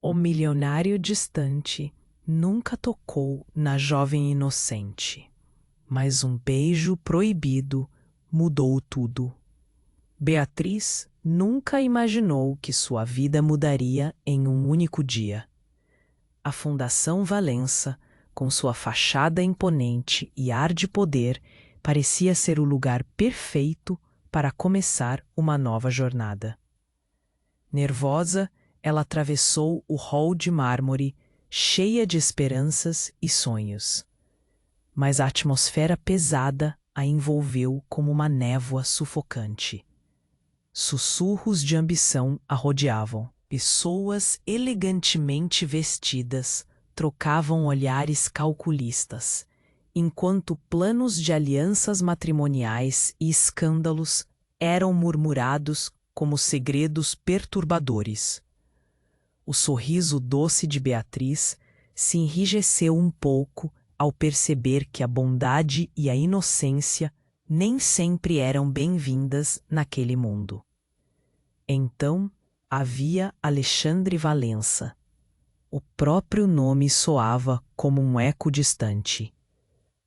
O milionário distante nunca tocou na jovem inocente, mas um beijo proibido mudou tudo. Beatriz nunca imaginou que sua vida mudaria em um único dia. A Fundação Valença, com sua fachada imponente e ar de poder, parecia ser o lugar perfeito para começar uma nova jornada. Nervosa, ela atravessou o hall de mármore, cheia de esperanças e sonhos. Mas a atmosfera pesada a envolveu como uma névoa sufocante. Sussurros de ambição a rodeavam. Pessoas elegantemente vestidas trocavam olhares calculistas, enquanto planos de alianças matrimoniais e escândalos eram murmurados como segredos perturbadores. O sorriso doce de Beatriz se enrijeceu um pouco ao perceber que a bondade e a inocência nem sempre eram bem-vindas naquele mundo. Então havia Alexandre Valença. O próprio nome soava como um eco distante.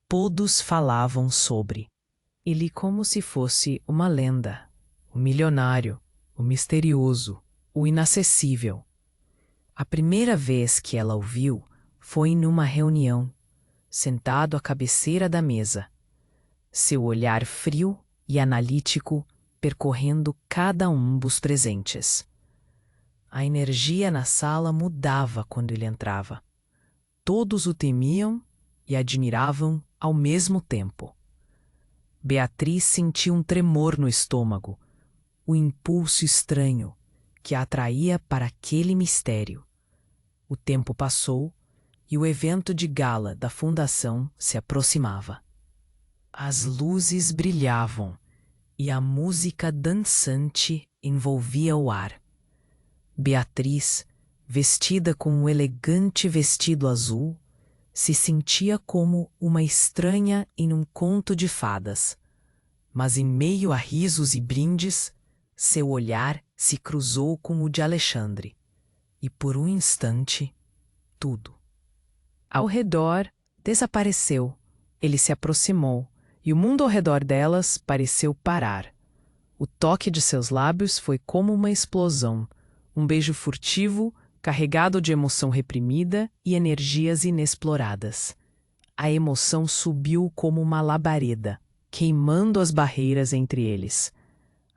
Todos falavam sobre ele como se fosse uma lenda, o milionário, o misterioso, o inacessível. A primeira vez que ela o viu foi numa reunião, sentado à cabeceira da mesa, seu olhar frio e analítico percorrendo cada um dos presentes. A energia na sala mudava quando ele entrava. Todos o temiam e admiravam ao mesmo tempo. Beatriz sentiu um tremor no estômago, o impulso estranho que a atraía para aquele mistério. O tempo passou e o evento de gala da fundação se aproximava. As luzes brilhavam e a música dançante envolvia o ar. Beatriz, vestida com um elegante vestido azul, se sentia como uma estranha em um conto de fadas. Mas em meio a risos e brindes, seu olhar se cruzou com o de Alexandre. E por um instante, tudo ao redor desapareceu. Ele se aproximou, e o mundo ao redor delas pareceu parar. O toque de seus lábios foi como uma explosão, um beijo furtivo, carregado de emoção reprimida e energias inexploradas. A emoção subiu como uma labareda, queimando as barreiras entre eles.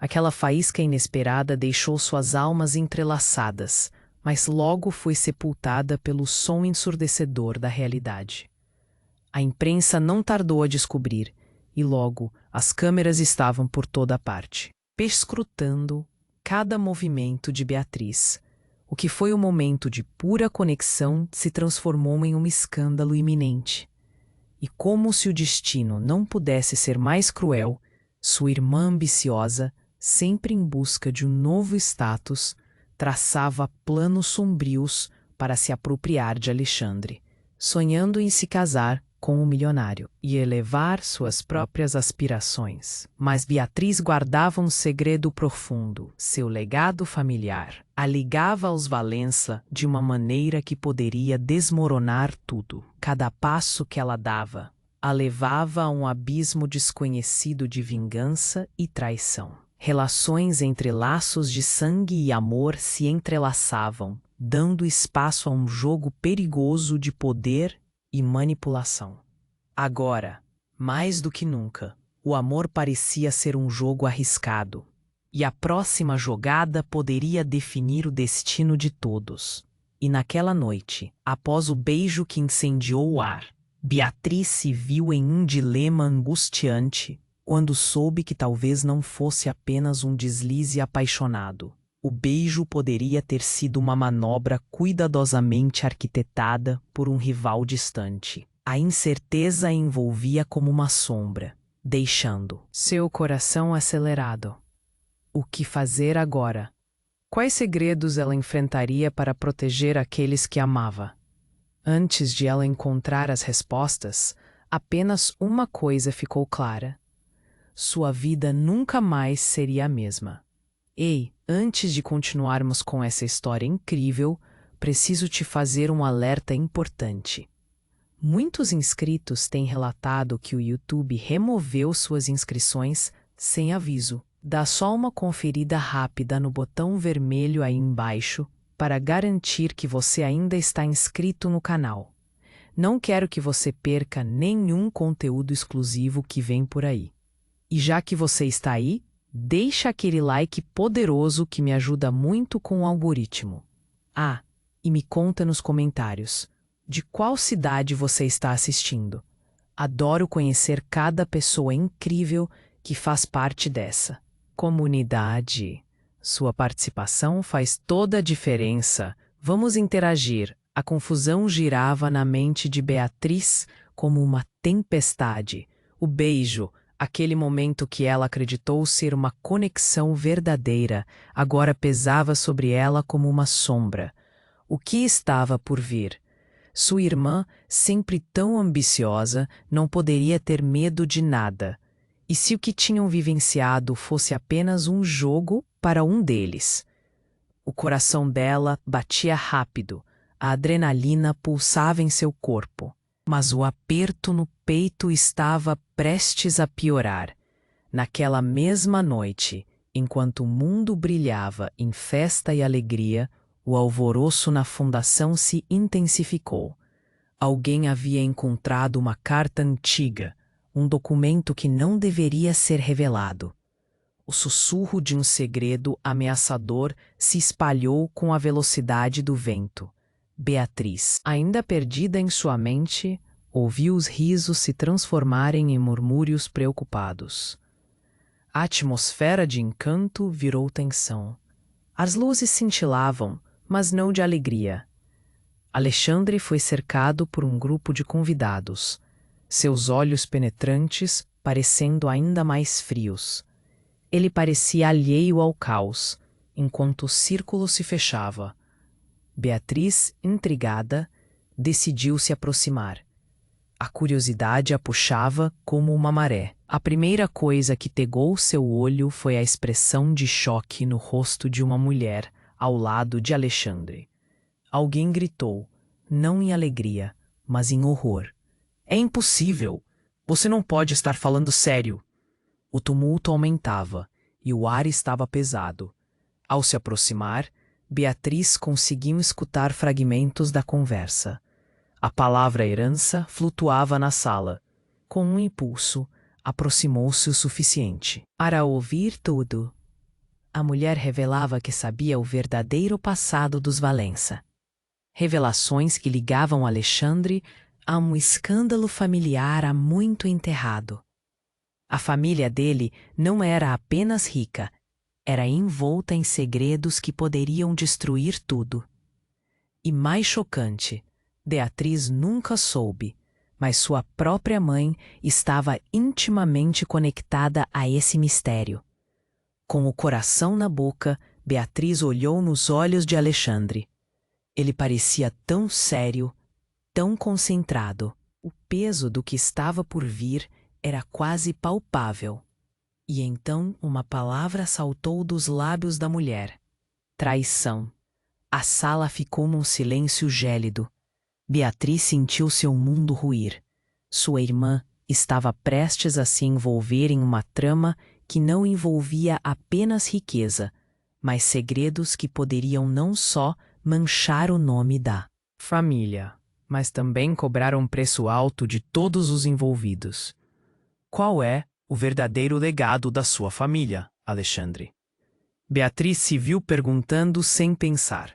Aquela faísca inesperada deixou suas almas entrelaçadas, mas logo foi sepultada pelo som ensurdecedor da realidade. A imprensa não tardou a descobrir, e logo as câmeras estavam por toda parte, perscrutando cada movimento de Beatriz. O que foi um momento de pura conexão se transformou em um escândalo iminente. E como se o destino não pudesse ser mais cruel, sua irmã ambiciosa, sempre em busca de um novo status, traçava planos sombrios para se apropriar de Alexandre, sonhando em se casar com o milionário e elevar suas próprias aspirações. Mas Beatriz guardava um segredo profundo, seu legado familiar. A ligava aos Valença de uma maneira que poderia desmoronar tudo. Cada passo que ela dava a levava a um abismo desconhecido de vingança e traição. Relações entre laços de sangue e amor se entrelaçavam, dando espaço a um jogo perigoso de poder e manipulação. Agora, mais do que nunca, o amor parecia ser um jogo arriscado, e a próxima jogada poderia definir o destino de todos. E naquela noite, após o beijo que incendiou o ar, Beatriz se viu em um dilema angustiante quando soube que talvez não fosse apenas um deslize apaixonado. O beijo poderia ter sido uma manobra cuidadosamente arquitetada por um rival distante. A incerteza a envolvia como uma sombra, deixando seu coração acelerado. O que fazer agora? Quais segredos ela enfrentaria para proteger aqueles que amava? Antes de ela encontrar as respostas, apenas uma coisa ficou clara. Sua vida nunca mais seria a mesma. Ei, antes de continuarmos com essa história incrível, preciso te fazer um alerta importante. Muitos inscritos têm relatado que o YouTube removeu suas inscrições sem aviso. Dá só uma conferida rápida no botão vermelho aí embaixo para garantir que você ainda está inscrito no canal. Não quero que você perca nenhum conteúdo exclusivo que vem por aí. E já que você está aí, deixa aquele like poderoso que me ajuda muito com o algoritmo. Ah, e me conta nos comentários, de qual cidade você está assistindo? Adoro conhecer cada pessoa incrível que faz parte dessa comunidade. Sua participação faz toda a diferença. Vamos interagir. A confusão girava na mente de Beatriz como uma tempestade. O beijo, aquele momento que ela acreditou ser uma conexão verdadeira, agora pesava sobre ela como uma sombra. O que estava por vir? Sua irmã, sempre tão ambiciosa, não poderia ter medo de nada. E se o que tinham vivenciado fosse apenas um jogo para um deles? O coração dela batia rápido, a adrenalina pulsava em seu corpo, mas o aperto no peito estava prestes a piorar. Naquela mesma noite, enquanto o mundo brilhava em festa e alegria, o alvoroço na fundação se intensificou. Alguém havia encontrado uma carta antiga, um documento que não deveria ser revelado. O sussurro de um segredo ameaçador se espalhou com a velocidade do vento. Beatriz, ainda perdida em sua mente, ouviu os risos se transformarem em murmúrios preocupados. A atmosfera de encanto virou tensão. As luzes cintilavam, mas não de alegria. Alexandre foi cercado por um grupo de convidados, seus olhos penetrantes parecendo ainda mais frios. Ele parecia alheio ao caos, enquanto o círculo se fechava. Beatriz, intrigada, decidiu se aproximar. A curiosidade a puxava como uma maré. A primeira coisa que pegou seu olho foi a expressão de choque no rosto de uma mulher ao lado de Alexandre. Alguém gritou, não em alegria, mas em horror. É impossível! Você não pode estar falando sério! O tumulto aumentava e o ar estava pesado. Ao se aproximar, Beatriz conseguiu escutar fragmentos da conversa. A palavra herança flutuava na sala. Com um impulso, aproximou-se o suficiente para ouvir tudo. A mulher revelava que sabia o verdadeiro passado dos Valença. Revelações que ligavam Alexandre a um escândalo familiar há muito enterrado. A família dele não era apenas rica, era envolta em segredos que poderiam destruir tudo. E mais chocante, Beatriz nunca soube, mas sua própria mãe estava intimamente conectada a esse mistério. Com o coração na boca, Beatriz olhou nos olhos de Alexandre. Ele parecia tão sério, tão concentrado. O peso do que estava por vir era quase palpável. E então uma palavra saltou dos lábios da mulher. Traição. A sala ficou num silêncio gélido. Beatriz sentiu seu mundo ruir. Sua irmã estava prestes a se envolver em uma trama que não envolvia apenas riqueza, mas segredos que poderiam não só manchar o nome da família, mas também cobrar um preço alto de todos os envolvidos. Qual é o verdadeiro legado da sua família, Alexandre? Beatriz se viu perguntando sem pensar.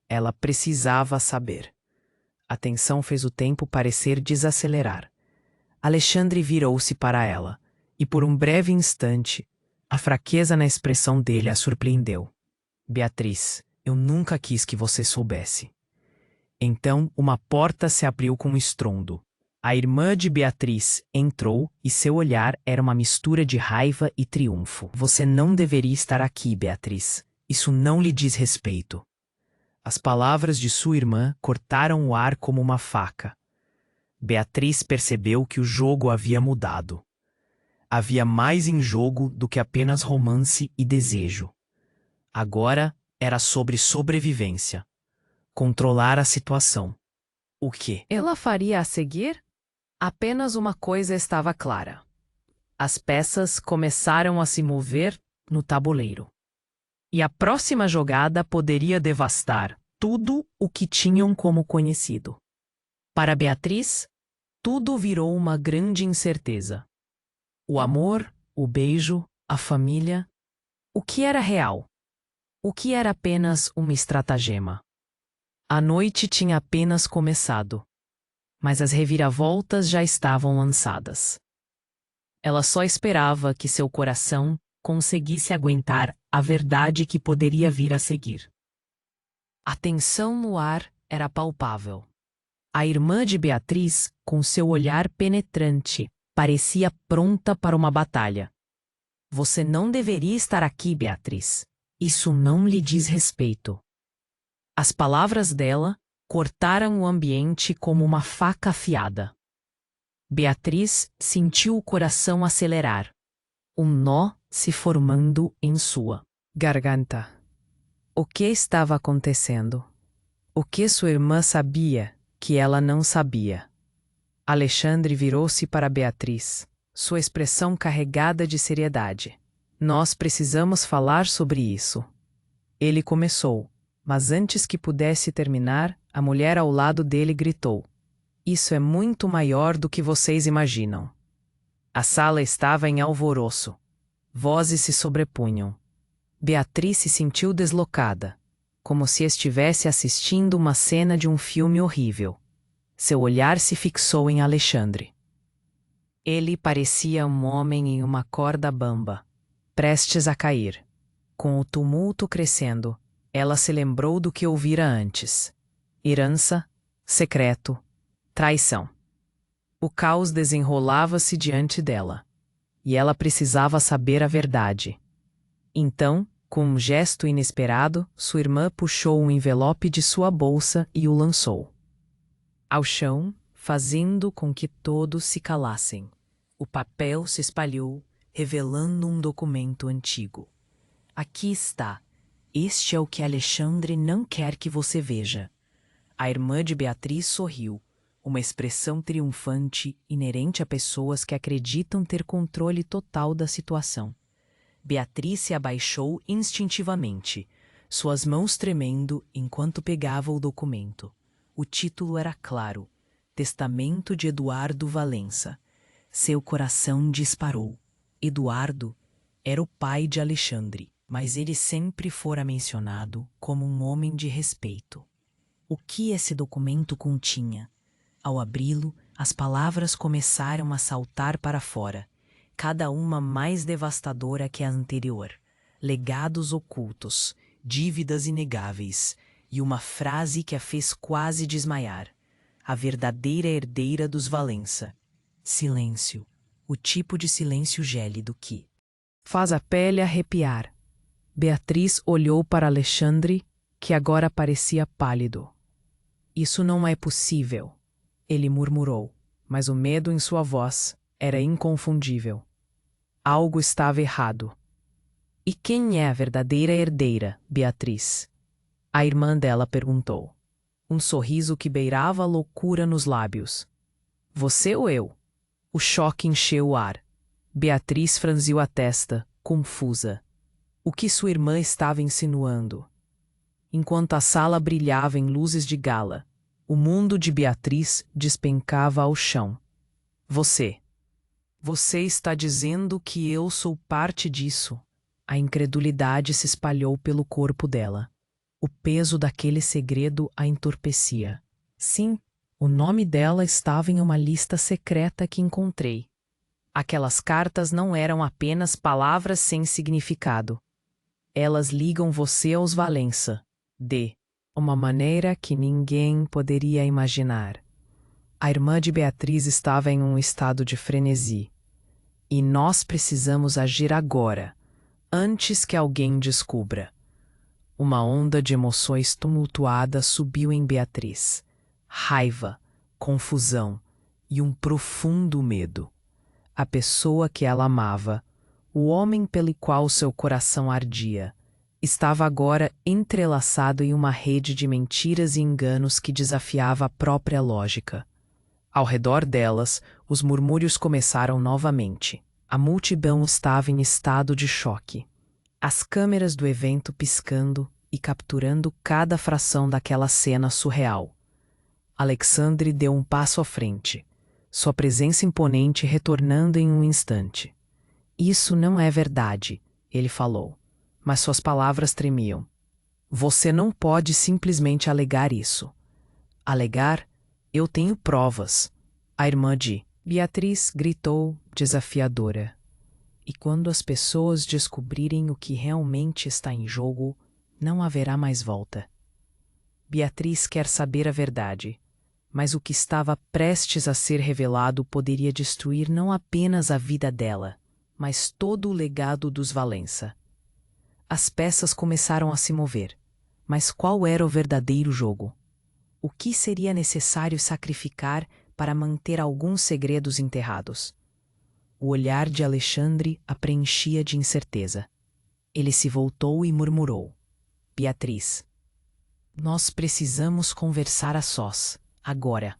Ela precisava saber. A tensão fez o tempo parecer desacelerar. Alexandre virou-se para ela, e por um breve instante, a fraqueza na expressão dele a surpreendeu. Beatriz, eu nunca quis que você soubesse. Então, uma porta se abriu com um estrondo. A irmã de Beatriz entrou e seu olhar era uma mistura de raiva e triunfo. Você não deveria estar aqui, Beatriz. Isso não lhe diz respeito. As palavras de sua irmã cortaram o ar como uma faca. Beatriz percebeu que o jogo havia mudado. Havia mais em jogo do que apenas romance e desejo. Agora era sobre sobrevivência. controlar a situação. O que ela faria a seguir? Apenas uma coisa estava clara. As peças começaram a se mover no tabuleiro. E a próxima jogada poderia devastar tudo o que tinham como conhecido. Para Beatriz, tudo virou uma grande incerteza. O amor, o beijo, a família. O que era real? O que era apenas uma estratagema? A noite tinha apenas começado, mas as reviravoltas já estavam lançadas. Ela só esperava que seu coração conseguisse aguentar a verdade que poderia vir a seguir. A tensão no ar era palpável. A irmã de Beatriz, com seu olhar penetrante, parecia pronta para uma batalha. Você não deveria estar aqui, Beatriz. Isso não lhe diz respeito. As palavras dela cortaram o ambiente como uma faca afiada. Beatriz sentiu o coração acelerar, um nó se formando em sua garganta. O que estava acontecendo? O que sua irmã sabia que ela não sabia? Alexandre virou-se para Beatriz, sua expressão carregada de seriedade. Nós precisamos falar sobre isso. Ele começou, mas antes que pudesse terminar, a mulher ao lado dele gritou: Isso é muito maior do que vocês imaginam. A sala estava em alvoroço. Vozes se sobrepunham. Beatriz se sentiu deslocada, como se estivesse assistindo uma cena de um filme horrível. Seu olhar se fixou em Alexandre. Ele parecia um homem em uma corda bamba, prestes a cair. Com o tumulto crescendo, ela se lembrou do que ouvira antes. Herança, secreto, traição. O caos desenrolava-se diante dela, e ela precisava saber a verdade. Então, com um gesto inesperado, sua irmã puxou um envelope de sua bolsa e o lançou ao chão, fazendo com que todos se calassem. O papel se espalhou, revelando um documento antigo. Aqui está. Este é o que Alexandre não quer que você veja. A irmã de Beatriz sorriu, uma expressão triunfante inerente a pessoas que acreditam ter controle total da situação. Beatriz se abaixou instintivamente, suas mãos tremendo enquanto pegava o documento. O título era claro: Testamento de Eduardo Valença. Seu coração disparou. Eduardo era o pai de Alexandre, mas ele sempre fora mencionado como um homem de respeito. O que esse documento continha? Ao abri-lo, as palavras começaram a saltar para fora, cada uma mais devastadora que a anterior. Legados ocultos, dívidas inegáveis, e uma frase que a fez quase desmaiar. A verdadeira herdeira dos Valença. Silêncio. O tipo de silêncio gélido que faz a pele arrepiar. Beatriz olhou para Alexandre, que agora parecia pálido. Isso não é possível, ele murmurou, mas o medo em sua voz era inconfundível. Algo estava errado. E quem é a verdadeira herdeira, Beatriz? A irmã dela perguntou. Um sorriso que beirava a loucura nos lábios. Você ou eu? O choque encheu o ar. Beatriz franziu a testa, confusa. O que sua irmã estava insinuando? Enquanto a sala brilhava em luzes de gala, o mundo de Beatriz despencava ao chão. Você está dizendo que eu sou parte disso? A incredulidade se espalhou pelo corpo dela. O peso daquele segredo a entorpecia. Sim, o nome dela estava em uma lista secreta que encontrei. Aquelas cartas não eram apenas palavras sem significado. Elas ligam você aos Valença, de uma maneira que ninguém poderia imaginar. A irmã de Beatriz estava em um estado de frenesi. E nós precisamos agir agora, antes que alguém descubra. Uma onda de emoções tumultuadas subiu em Beatriz. Raiva, confusão e um profundo medo. A pessoa que ela amava, o homem pelo qual seu coração ardia, estava agora entrelaçado em uma rede de mentiras e enganos que desafiava a própria lógica. Ao redor delas, os murmúrios começaram novamente. A multidão estava em estado de choque. As câmeras do evento piscando e capturando cada fração daquela cena surreal. Alexandre deu um passo à frente, sua presença imponente retornando em um instante. Isso não é verdade, ele falou, mas suas palavras tremiam. Você não pode simplesmente alegar isso. Alegar? Eu tenho provas. A irmã de Beatriz gritou, desafiadora. E quando as pessoas descobrirem o que realmente está em jogo, não haverá mais volta. Beatriz quer saber a verdade, mas o que estava prestes a ser revelado poderia destruir não apenas a vida dela, mas todo o legado dos Valença. As peças começaram a se mover, mas qual era o verdadeiro jogo? O que seria necessário sacrificar para manter alguns segredos enterrados? O olhar de Alexandre a preenchia de incerteza. Ele se voltou e murmurou: Beatriz, nós precisamos conversar a sós, agora.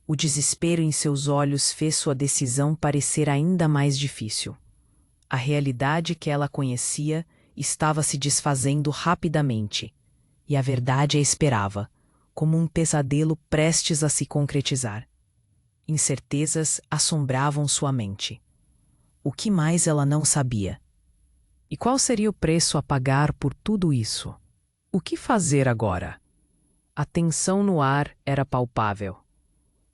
O desespero em seus olhos fez sua decisão parecer ainda mais difícil. A realidade que ela conhecia estava se desfazendo rapidamente, e a verdade a esperava, como um pesadelo prestes a se concretizar. Incertezas assombravam sua mente. O que mais ela não sabia? E qual seria o preço a pagar por tudo isso? O que fazer agora? A tensão no ar era palpável.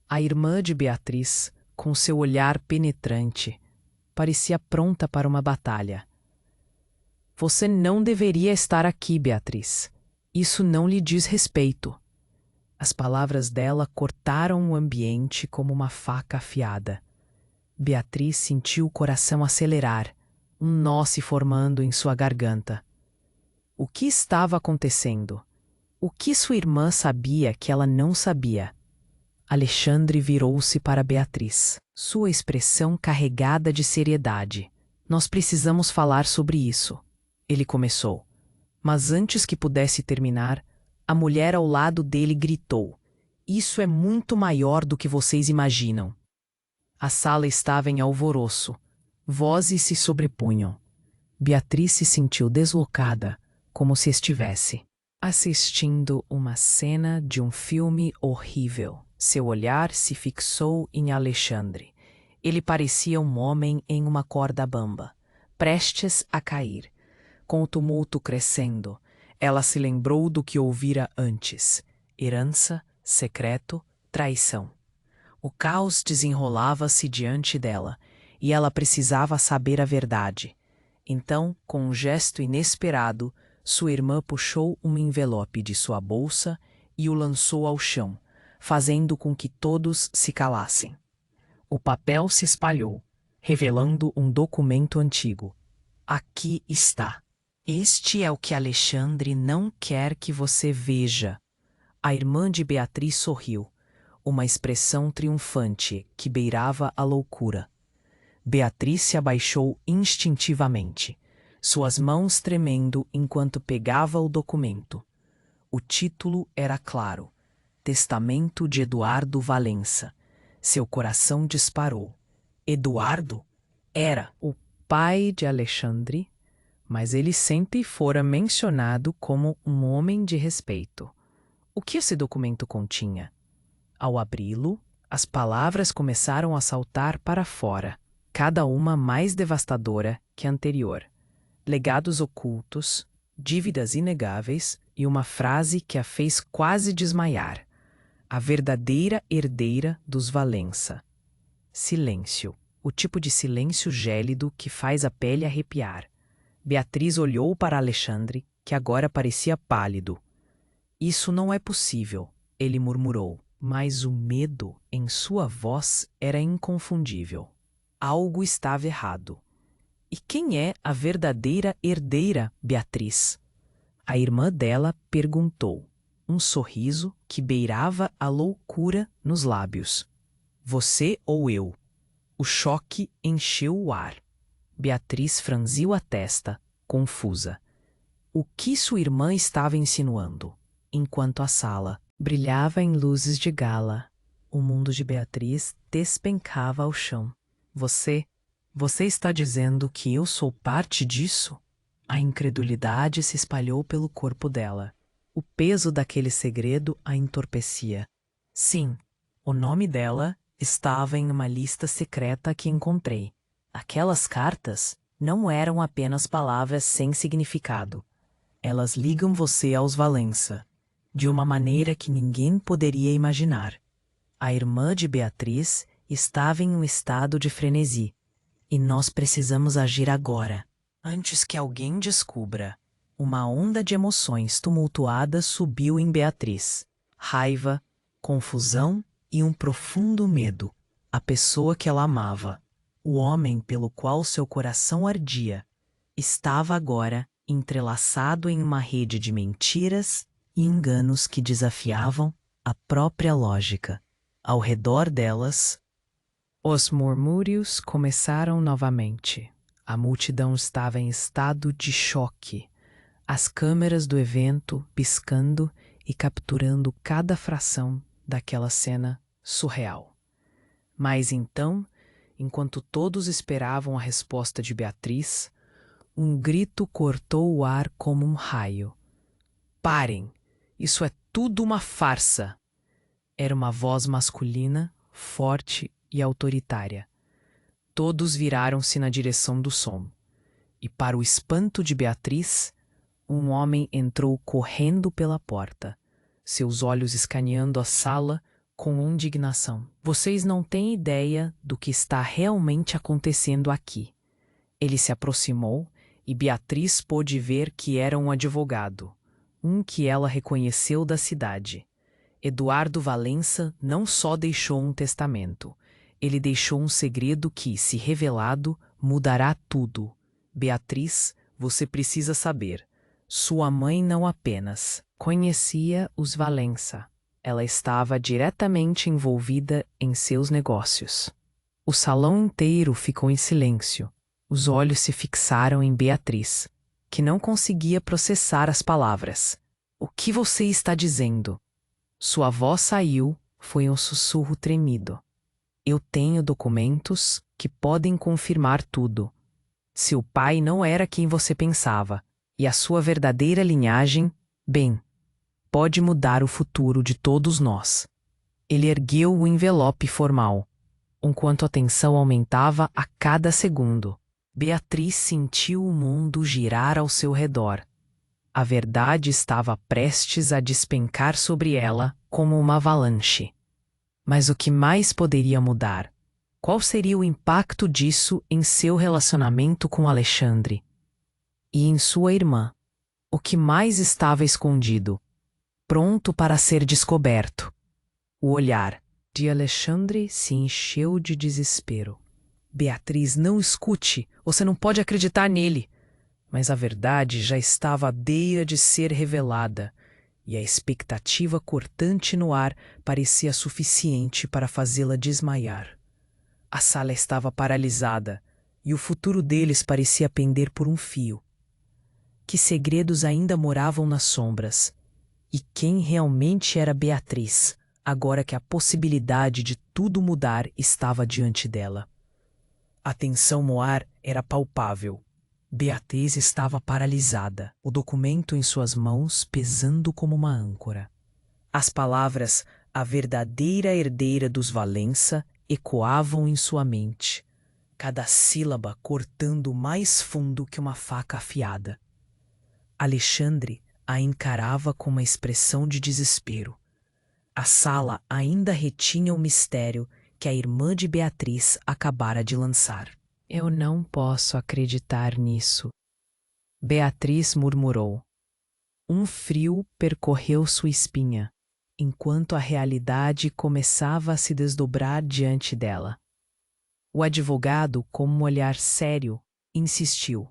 A irmã de Beatriz, com seu olhar penetrante, parecia pronta para uma batalha. Você não deveria estar aqui, Beatriz. Isso não lhe diz respeito. As palavras dela cortaram o ambiente como uma faca afiada. Beatriz sentiu o coração acelerar, um nó se formando em sua garganta. O que estava acontecendo? O que sua irmã sabia que ela não sabia? Alexandre virou-se para Beatriz, sua expressão carregada de seriedade. Nós precisamos falar sobre isso. Ele começou. Mas antes que pudesse terminar, a mulher ao lado dele gritou: Isso é muito maior do que vocês imaginam. A sala estava em alvoroço. Vozes se sobrepunham. Beatriz se sentiu deslocada, como se estivesse assistindo uma cena de um filme horrível. Seu olhar se fixou em Alexandre. Ele parecia um homem em uma corda bamba, prestes a cair. Com o tumulto crescendo, ela se lembrou do que ouvira antes: herança, secreto, traição. O caos desenrolava-se diante dela, e ela precisava saber a verdade. Então, com um gesto inesperado, sua irmã puxou um envelope de sua bolsa e o lançou ao chão, fazendo com que todos se calassem. O papel se espalhou, revelando um documento antigo. Aqui está. Este é o que Alexandre não quer que você veja. A irmã de Beatriz sorriu, uma expressão triunfante que beirava a loucura. Beatriz se abaixou instintivamente, suas mãos tremendo enquanto pegava o documento. O título era claro: Testamento de Eduardo Valença. Seu coração disparou. Eduardo era o pai de Alexandre, mas ele sempre fora mencionado como um homem de respeito. O que esse documento continha? Ao abri-lo, as palavras começaram a saltar para fora, cada uma mais devastadora que a anterior. Legados ocultos, dívidas inegáveis e uma frase que a fez quase desmaiar: a verdadeira herdeira dos Valença. Silêncio, o tipo de silêncio gélido que faz a pele arrepiar. Beatriz olhou para Alexandre, que agora parecia pálido. Isso não é possível, ele murmurou, mas o medo em sua voz era inconfundível. Algo estava errado. E quem é a verdadeira herdeira, Beatriz? A irmã dela perguntou, um sorriso que beirava a loucura nos lábios. Você ou eu? O choque encheu o ar. Beatriz franziu a testa, confusa. o que sua irmã estava insinuando, enquanto a sala brilhava em luzes de gala. O mundo de Beatriz despencava ao chão. Você está dizendo que eu sou parte disso? A incredulidade se espalhou pelo corpo dela. O peso daquele segredo a entorpecia. Sim, o nome dela estava em uma lista secreta que encontrei. Aquelas cartas não eram apenas palavras sem significado. Elas ligam você aos Valença, de uma maneira que ninguém poderia imaginar. A irmã de Beatriz estava em um estado de frenesi, e nós precisamos agir agora, antes que alguém descubra. Uma onda de emoções tumultuadas subiu em Beatriz. Raiva, confusão e um profundo medo. A pessoa que ela amava, o homem pelo qual seu coração ardia, estava agora entrelaçado em uma rede de mentiras e enganos que desafiavam a própria lógica. Ao redor delas, os murmúrios começaram novamente. A multidão estava em estado de choque. As câmeras do evento piscando e capturando cada fração daquela cena surreal. Mas então, enquanto todos esperavam a resposta de Beatriz, um grito cortou o ar como um raio. Parem! Isso é tudo uma farsa! Era uma voz masculina, forte e autoritária. Todos viraram-se na direção do som. E, para o espanto de Beatriz, um homem entrou correndo pela porta, seus olhos escaneando a sala com indignação. Vocês não têm ideia do que está realmente acontecendo aqui. Ele se aproximou e Beatriz pôde ver que era um advogado, um que ela reconheceu da cidade. Eduardo Valença não só deixou um testamento, ele deixou um segredo que, se revelado, mudará tudo. Beatriz, você precisa saber. Sua mãe não apenas conhecia os Valença, ela estava diretamente envolvida em seus negócios. O salão inteiro ficou em silêncio. Os olhos se fixaram em Beatriz, que não conseguia processar as palavras. O que você está dizendo? Sua voz saiu, foi um sussurro tremido. Eu tenho documentos que podem confirmar tudo. Seu pai não era quem você pensava, e a sua verdadeira linhagem, bem, pode mudar o futuro de todos nós. Ele ergueu o envelope formal, enquanto a tensão aumentava a cada segundo. Beatriz sentiu o mundo girar ao seu redor. A verdade estava prestes a despencar sobre ela como uma avalanche. Mas o que mais poderia mudar? Qual seria o impacto disso em seu relacionamento com Alexandre? E em sua irmã? O que mais estava escondido, pronto para ser descoberto? O olhar de Alexandre se encheu de desespero. Beatriz, não escute, você não pode acreditar nele. Mas a verdade já estava à beira de ser revelada, e a expectativa cortante no ar parecia suficiente para fazê-la desmaiar. A sala estava paralisada, e o futuro deles parecia pender por um fio. Que segredos ainda moravam nas sombras? E quem realmente era Beatriz, agora que a possibilidade de tudo mudar estava diante dela? A tensão no ar era palpável. Beatriz estava paralisada, o documento em suas mãos pesando como uma âncora. As palavras "a verdadeira herdeira dos Valença" ecoavam em sua mente, cada sílaba cortando mais fundo que uma faca afiada. Alexandre a encarava com uma expressão de desespero. A sala ainda retinha o mistério que a irmã de Beatriz acabara de lançar. Eu não posso acreditar nisso, Beatriz murmurou. Um frio percorreu sua espinha, enquanto a realidade começava a se desdobrar diante dela. O advogado, com um olhar sério, insistiu.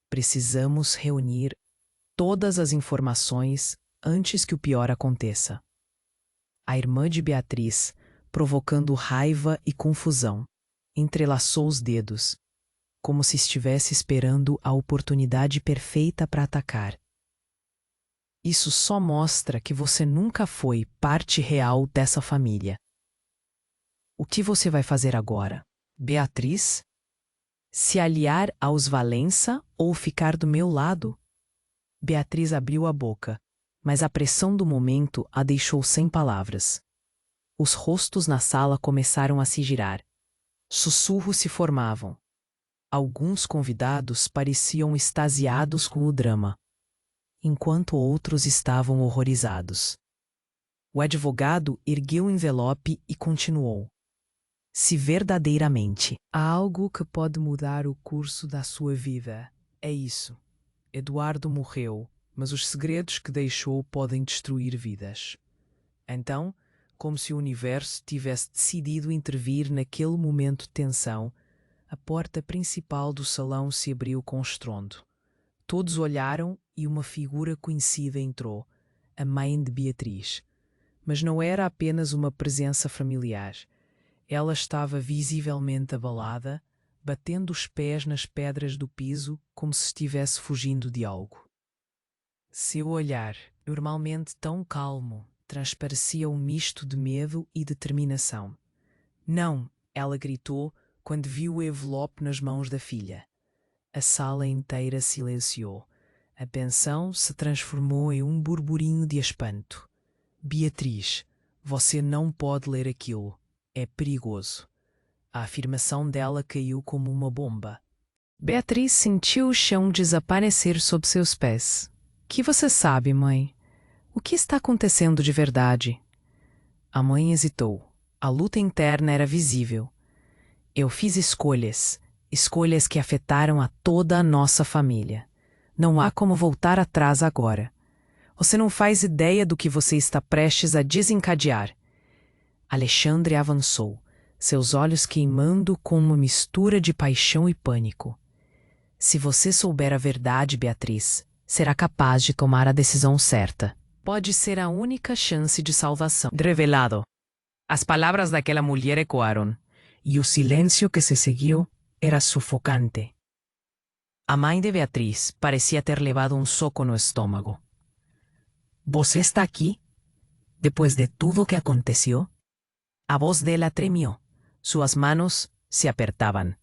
Precisamos reunir todas as informações antes que o pior aconteça. A irmã de Beatriz, provocando raiva e confusão, entrelaçou os dedos, como se estivesse esperando a oportunidade perfeita para atacar. Isso só mostra que você nunca foi parte real dessa família. O que você vai fazer agora, Beatriz? Se aliar aos Valença ou ficar do meu lado? Beatriz abriu a boca, mas a pressão do momento a deixou sem palavras. Os rostos na sala começaram a se girar. Sussurros se formavam. Alguns convidados pareciam extasiados com o drama, enquanto outros estavam horrorizados. O advogado ergueu o envelope e continuou. Se verdadeiramente há algo que pode mudar o curso da sua vida, é isso. Eduardo morreu, mas os segredos que deixou podem destruir vidas. Então, como se o universo tivesse decidido intervir naquele momento de tensão, a porta principal do salão se abriu com estrondo. Todos olharam e uma figura conhecida entrou, a mãe de Beatriz. Mas não era apenas uma presença familiar. Ela estava visivelmente abalada, batendo os pés nas pedras do piso como se estivesse fugindo de algo. Seu olhar, normalmente tão calmo, transparecia um misto de medo e determinação. Não, ela gritou quando viu o envelope nas mãos da filha. A sala inteira silenciou. A pensão se transformou em um burburinho de espanto. Beatriz, você não pode ler aquilo. É perigoso. A afirmação dela caiu como uma bomba. Beatriz sentiu o chão desaparecer sob seus pés. Que você sabe, mãe? O que está acontecendo de verdade? A mãe hesitou. A luta interna era visível. Eu fiz escolhas que afetaram a toda a nossa família. Não há como voltar atrás agora. Você não faz ideia do que você está prestes a desencadear. Alexandre avançou, seus olhos queimando com uma mistura de paixão e pânico. Se você souber a verdade, Beatriz, será capaz de tomar a decisão certa. Pode ser a única chance de salvação. Revelado. As palavras daquela mulher ecoaram, e o silêncio que se seguiu era sufocante. A mãe de Beatriz parecia ter levado um soco no estômago. Você está aqui? Depois de tudo o que aconteceu? A voz dela tremió. Suas manos se apertaban.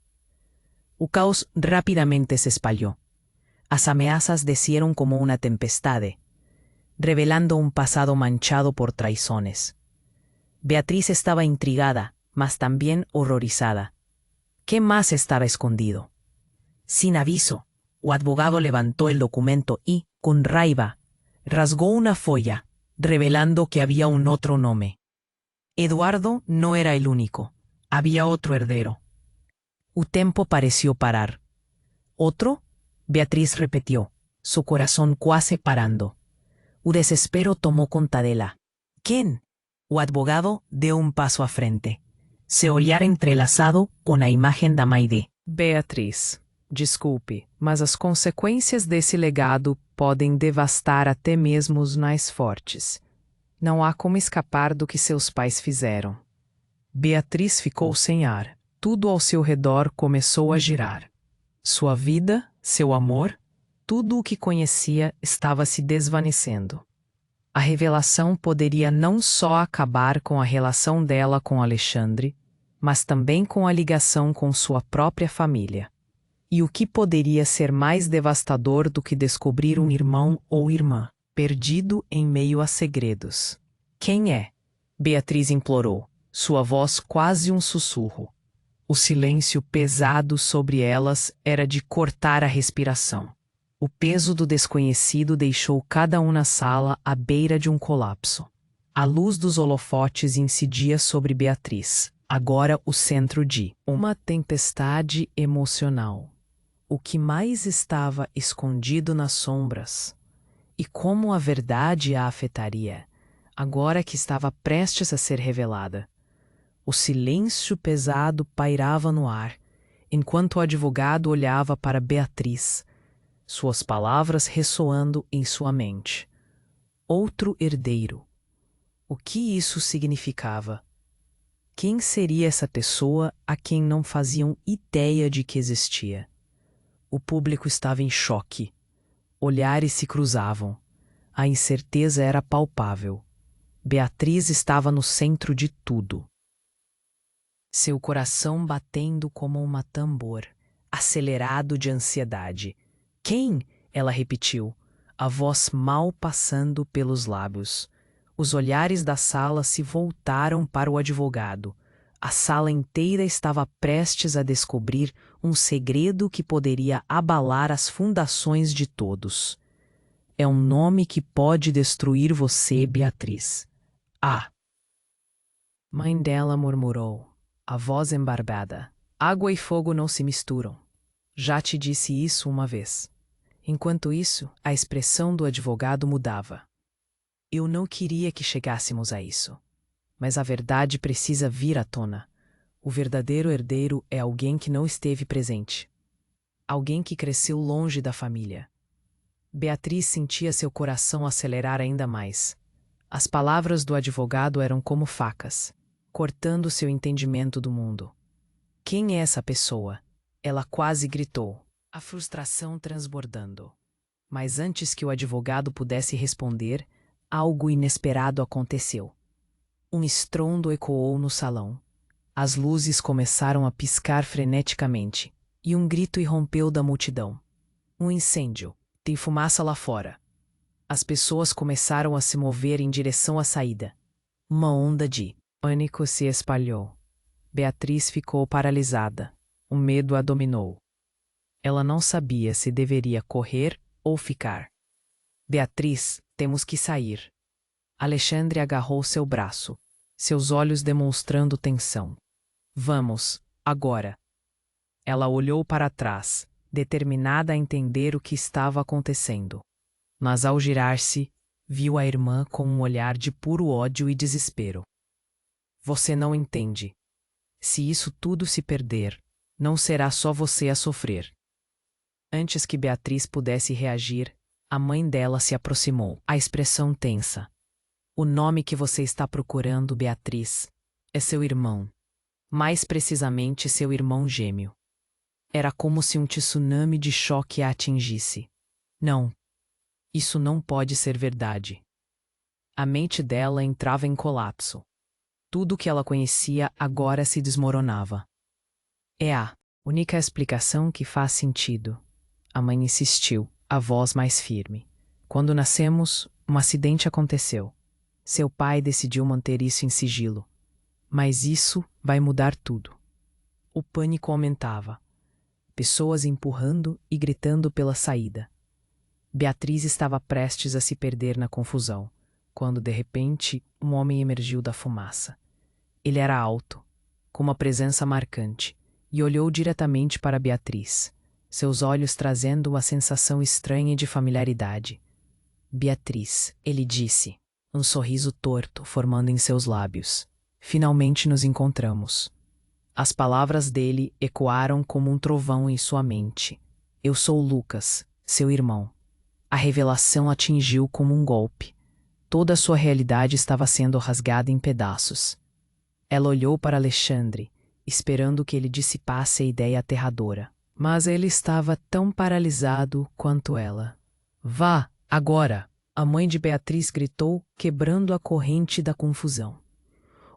O caos rápidamente se espalhou. As ameaças descieron como una tempestade, revelando un pasado manchado por traiciones. Beatriz estaba intrigada, mas también horrorizada. ¿Qué más estaba escondido? Sin aviso, o advogado levantó el documento y, con raiva, rasgó una folla, revelando que había un otro nombre. Eduardo no era el único. Había otro heredero. O tempo pareció parar. ¿Otro? Beatriz repetió, su corazón quase parando. O desespero tomó conta dela. ¿Quién? O advogado deu un paso à frente. Seu olhar entrelaçado com a imagem da Maide. Beatriz, desculpe, mas as consequências desse legado podem devastar até mesmo os mais fortes. Não há como escapar do que seus pais fizeram. Beatriz ficou sem ar. Tudo ao seu redor começou a girar. Sua vida, seu amor, tudo o que conhecia estava se desvanecendo. A revelação poderia não só acabar com a relação dela com Alexandre, mas também com a ligação com sua própria família. E o que poderia ser mais devastador do que descobrir um irmão ou irmã perdido em meio a segredos? Quem é? Beatriz implorou, sua voz quase um sussurro. O silêncio pesado sobre elas era de cortar a respiração. O peso do desconhecido deixou cada um na sala à beira de um colapso. A luz dos holofotes incidia sobre Beatriz, agora o centro de uma tempestade emocional. O que mais estava escondido nas sombras? E como a verdade a afetaria, agora que estava prestes a ser revelada? O silêncio pesado pairava no ar, enquanto o advogado olhava para Beatriz, suas palavras ressoando em sua mente. Outro herdeiro. O que isso significava? Quem seria essa pessoa a quem não faziam ideia de que existia? O público estava em choque. Olhares se cruzavam. A incerteza era palpável. Beatriz estava no centro de tudo. Seu coração batendo como uma tambor, acelerado de ansiedade. Quem? Ela repetiu, a voz mal passando pelos lábios. Os olhares da sala se voltaram para o advogado. A sala inteira estava prestes a descobrir um segredo que poderia abalar as fundações de todos. É um nome que pode destruir você, Beatriz. Ah! Mãe dela murmurou, a voz embarbada. Água e fogo não se misturam. Já te disse isso uma vez. Enquanto isso, a expressão do advogado mudava. Eu não queria que chegássemos a isso. Mas a verdade precisa vir à tona. O verdadeiro herdeiro é alguém que não esteve presente. Alguém que cresceu longe da família. Beatriz sentia seu coração acelerar ainda mais. As palavras do advogado eram como facas, cortando seu entendimento do mundo. Quem é essa pessoa? Ela quase gritou, a frustração transbordando. Mas antes que o advogado pudesse responder, algo inesperado aconteceu. Um estrondo ecoou no salão. As luzes começaram a piscar freneticamente, e um grito irrompeu da multidão. Um incêndio. Tem fumaça lá fora. As pessoas começaram a se mover em direção à saída. Uma onda de pânico se espalhou. Beatriz ficou paralisada. O medo a dominou. Ela não sabia se deveria correr ou ficar. Beatriz, temos que sair. Alexandre agarrou seu braço, seus olhos demonstrando tensão. Vamos, agora. Ela olhou para trás, determinada a entender o que estava acontecendo. Mas ao girar-se, viu a irmã com um olhar de puro ódio e desespero. Você não entende. Se isso tudo se perder, não será só você a sofrer. Antes que Beatriz pudesse reagir, a mãe dela se aproximou, a expressão tensa. O nome que você está procurando, Beatriz, é seu irmão. Mais precisamente, seu irmão gêmeo. Era como se um tsunami de choque a atingisse. Não. Isso não pode ser verdade. A mente dela entrava em colapso. Tudo que ela conhecia agora se desmoronava. É a única explicação que faz sentido. A mãe insistiu, a voz mais firme. Quando nascemos, um acidente aconteceu. Seu pai decidiu manter isso em sigilo. Mas isso vai mudar tudo. O pânico aumentava. Pessoas empurrando e gritando pela saída. Beatriz estava prestes a se perder na confusão, quando de repente um homem emergiu da fumaça. Ele era alto, com uma presença marcante, e olhou diretamente para Beatriz, seus olhos trazendo uma sensação estranha de familiaridade. Beatriz, ele disse, um sorriso torto formando em seus lábios. Finalmente nos encontramos. As palavras dele ecoaram como um trovão em sua mente. Eu sou Lucas, seu irmão. A revelação atingiu como um golpe. Toda a sua realidade estava sendo rasgada em pedaços. Ela olhou para Alexandre, esperando que ele dissipasse a ideia aterradora. Mas ele estava tão paralisado quanto ela. Vá, agora! A mãe de Beatriz gritou, quebrando a corrente da confusão.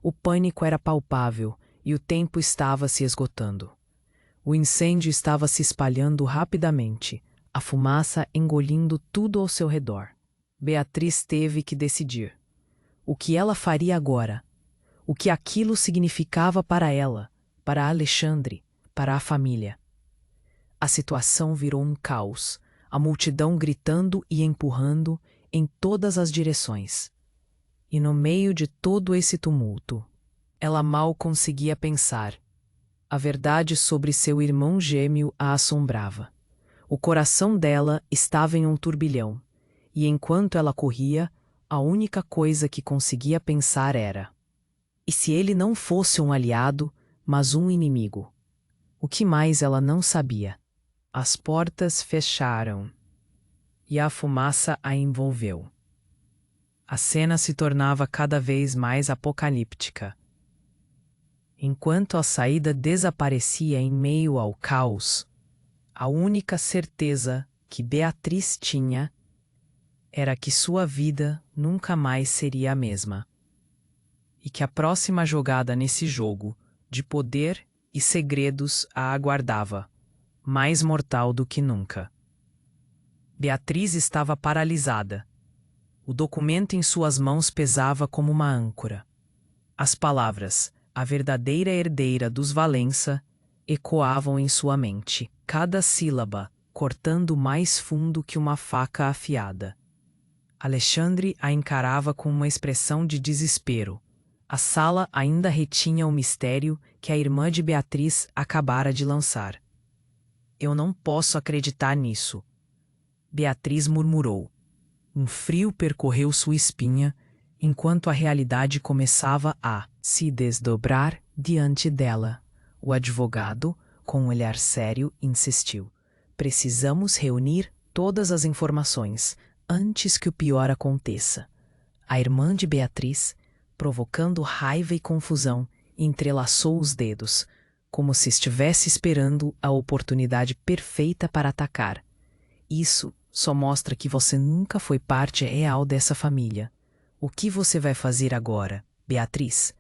O pânico era palpável e o tempo estava se esgotando. O incêndio estava se espalhando rapidamente, a fumaça engolindo tudo ao seu redor. Beatriz teve que decidir. O que ela faria agora? O que aquilo significava para ela, para Alexandre, para a família? A situação virou um caos, a multidão gritando e empurrando em todas as direções. E no meio de todo esse tumulto, ela mal conseguia pensar. A verdade sobre seu irmão gêmeo a assombrava. O coração dela estava em um turbilhão, e enquanto ela corria, a única coisa que conseguia pensar era: e se ele não fosse um aliado, mas um inimigo? O que mais ela não sabia? As portas fecharam, e a fumaça a envolveu. A cena se tornava cada vez mais apocalíptica. Enquanto a saída desaparecia em meio ao caos, a única certeza que Beatriz tinha era que sua vida nunca mais seria a mesma. E que a próxima jogada nesse jogo de poder e segredos a aguardava, mais mortal do que nunca. Beatriz estava paralisada. O documento em suas mãos pesava como uma âncora. As palavras, a verdadeira herdeira dos Valença, ecoavam em sua mente, cada sílaba cortando mais fundo que uma faca afiada. Alexandre a encarava com uma expressão de desespero. A sala ainda retinha o mistério que a irmã de Beatriz acabara de lançar. Eu não posso acreditar nisso, Beatriz murmurou. Um frio percorreu sua espinha, enquanto a realidade começava a se desdobrar diante dela. O advogado, com um olhar sério, insistiu. Precisamos reunir todas as informações antes que o pior aconteça. A irmã de Beatriz, provocando raiva e confusão, entrelaçou os dedos, como se estivesse esperando a oportunidade perfeita para atacar. Isso só mostra que você nunca foi parte real dessa família. O que você vai fazer agora, Beatriz?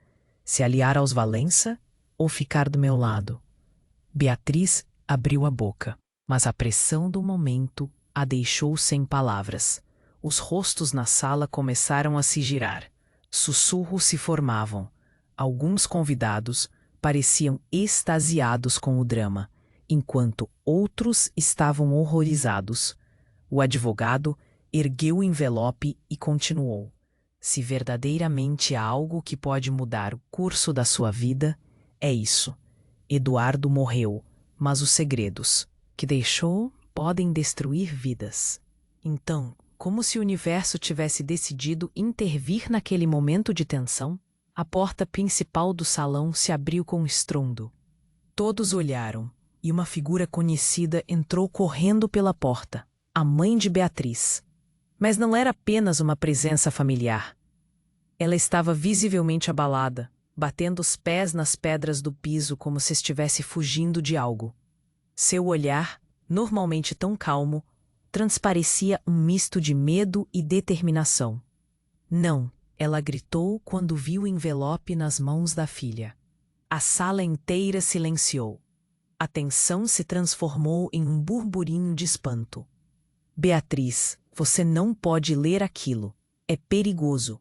Se aliar aos Valença ou ficar do meu lado? Beatriz abriu a boca, mas a pressão do momento a deixou sem palavras. Os rostos na sala começaram a se girar. Sussurros se formavam. Alguns convidados pareciam extasiados com o drama, enquanto outros estavam horrorizados. O advogado ergueu o envelope e continuou. Se verdadeiramente há algo que pode mudar o curso da sua vida, é isso. Eduardo morreu, mas os segredos que deixou podem destruir vidas. Então, como se o universo tivesse decidido intervir naquele momento de tensão, a porta principal do salão se abriu com estrondo. Todos olharam, e uma figura conhecida entrou correndo pela porta, a mãe de Beatriz. Mas não era apenas uma presença familiar. Ela estava visivelmente abalada, batendo os pés nas pedras do piso como se estivesse fugindo de algo. Seu olhar, normalmente tão calmo, transparecia um misto de medo e determinação. Não, ela gritou quando viu o envelope nas mãos da filha. A sala inteira silenciou. A tensão se transformou em um burburinho de espanto. Beatriz, você não pode ler aquilo. É perigoso.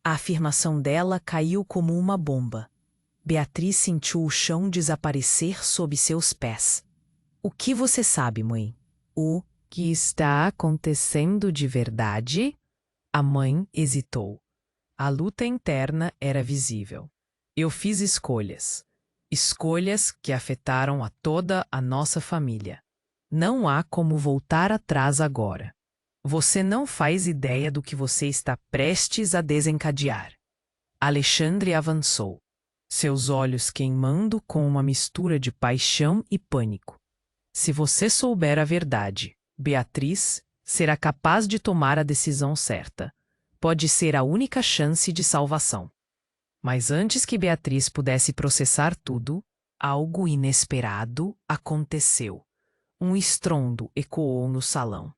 A afirmação dela caiu como uma bomba. Beatriz sentiu o chão desaparecer sob seus pés. O que você sabe, mãe? O que está acontecendo de verdade? A mãe hesitou. A luta interna era visível. Eu fiz escolhas. Escolhas que afetaram a toda a nossa família. Não há como voltar atrás agora. Você não faz ideia do que você está prestes a desencadear. Alexandre avançou, seus olhos queimando com uma mistura de paixão e pânico. Se você souber a verdade, Beatriz será capaz de tomar a decisão certa. Pode ser a única chance de salvação. Mas antes que Beatriz pudesse processar tudo, algo inesperado aconteceu. Um estrondo ecoou no salão.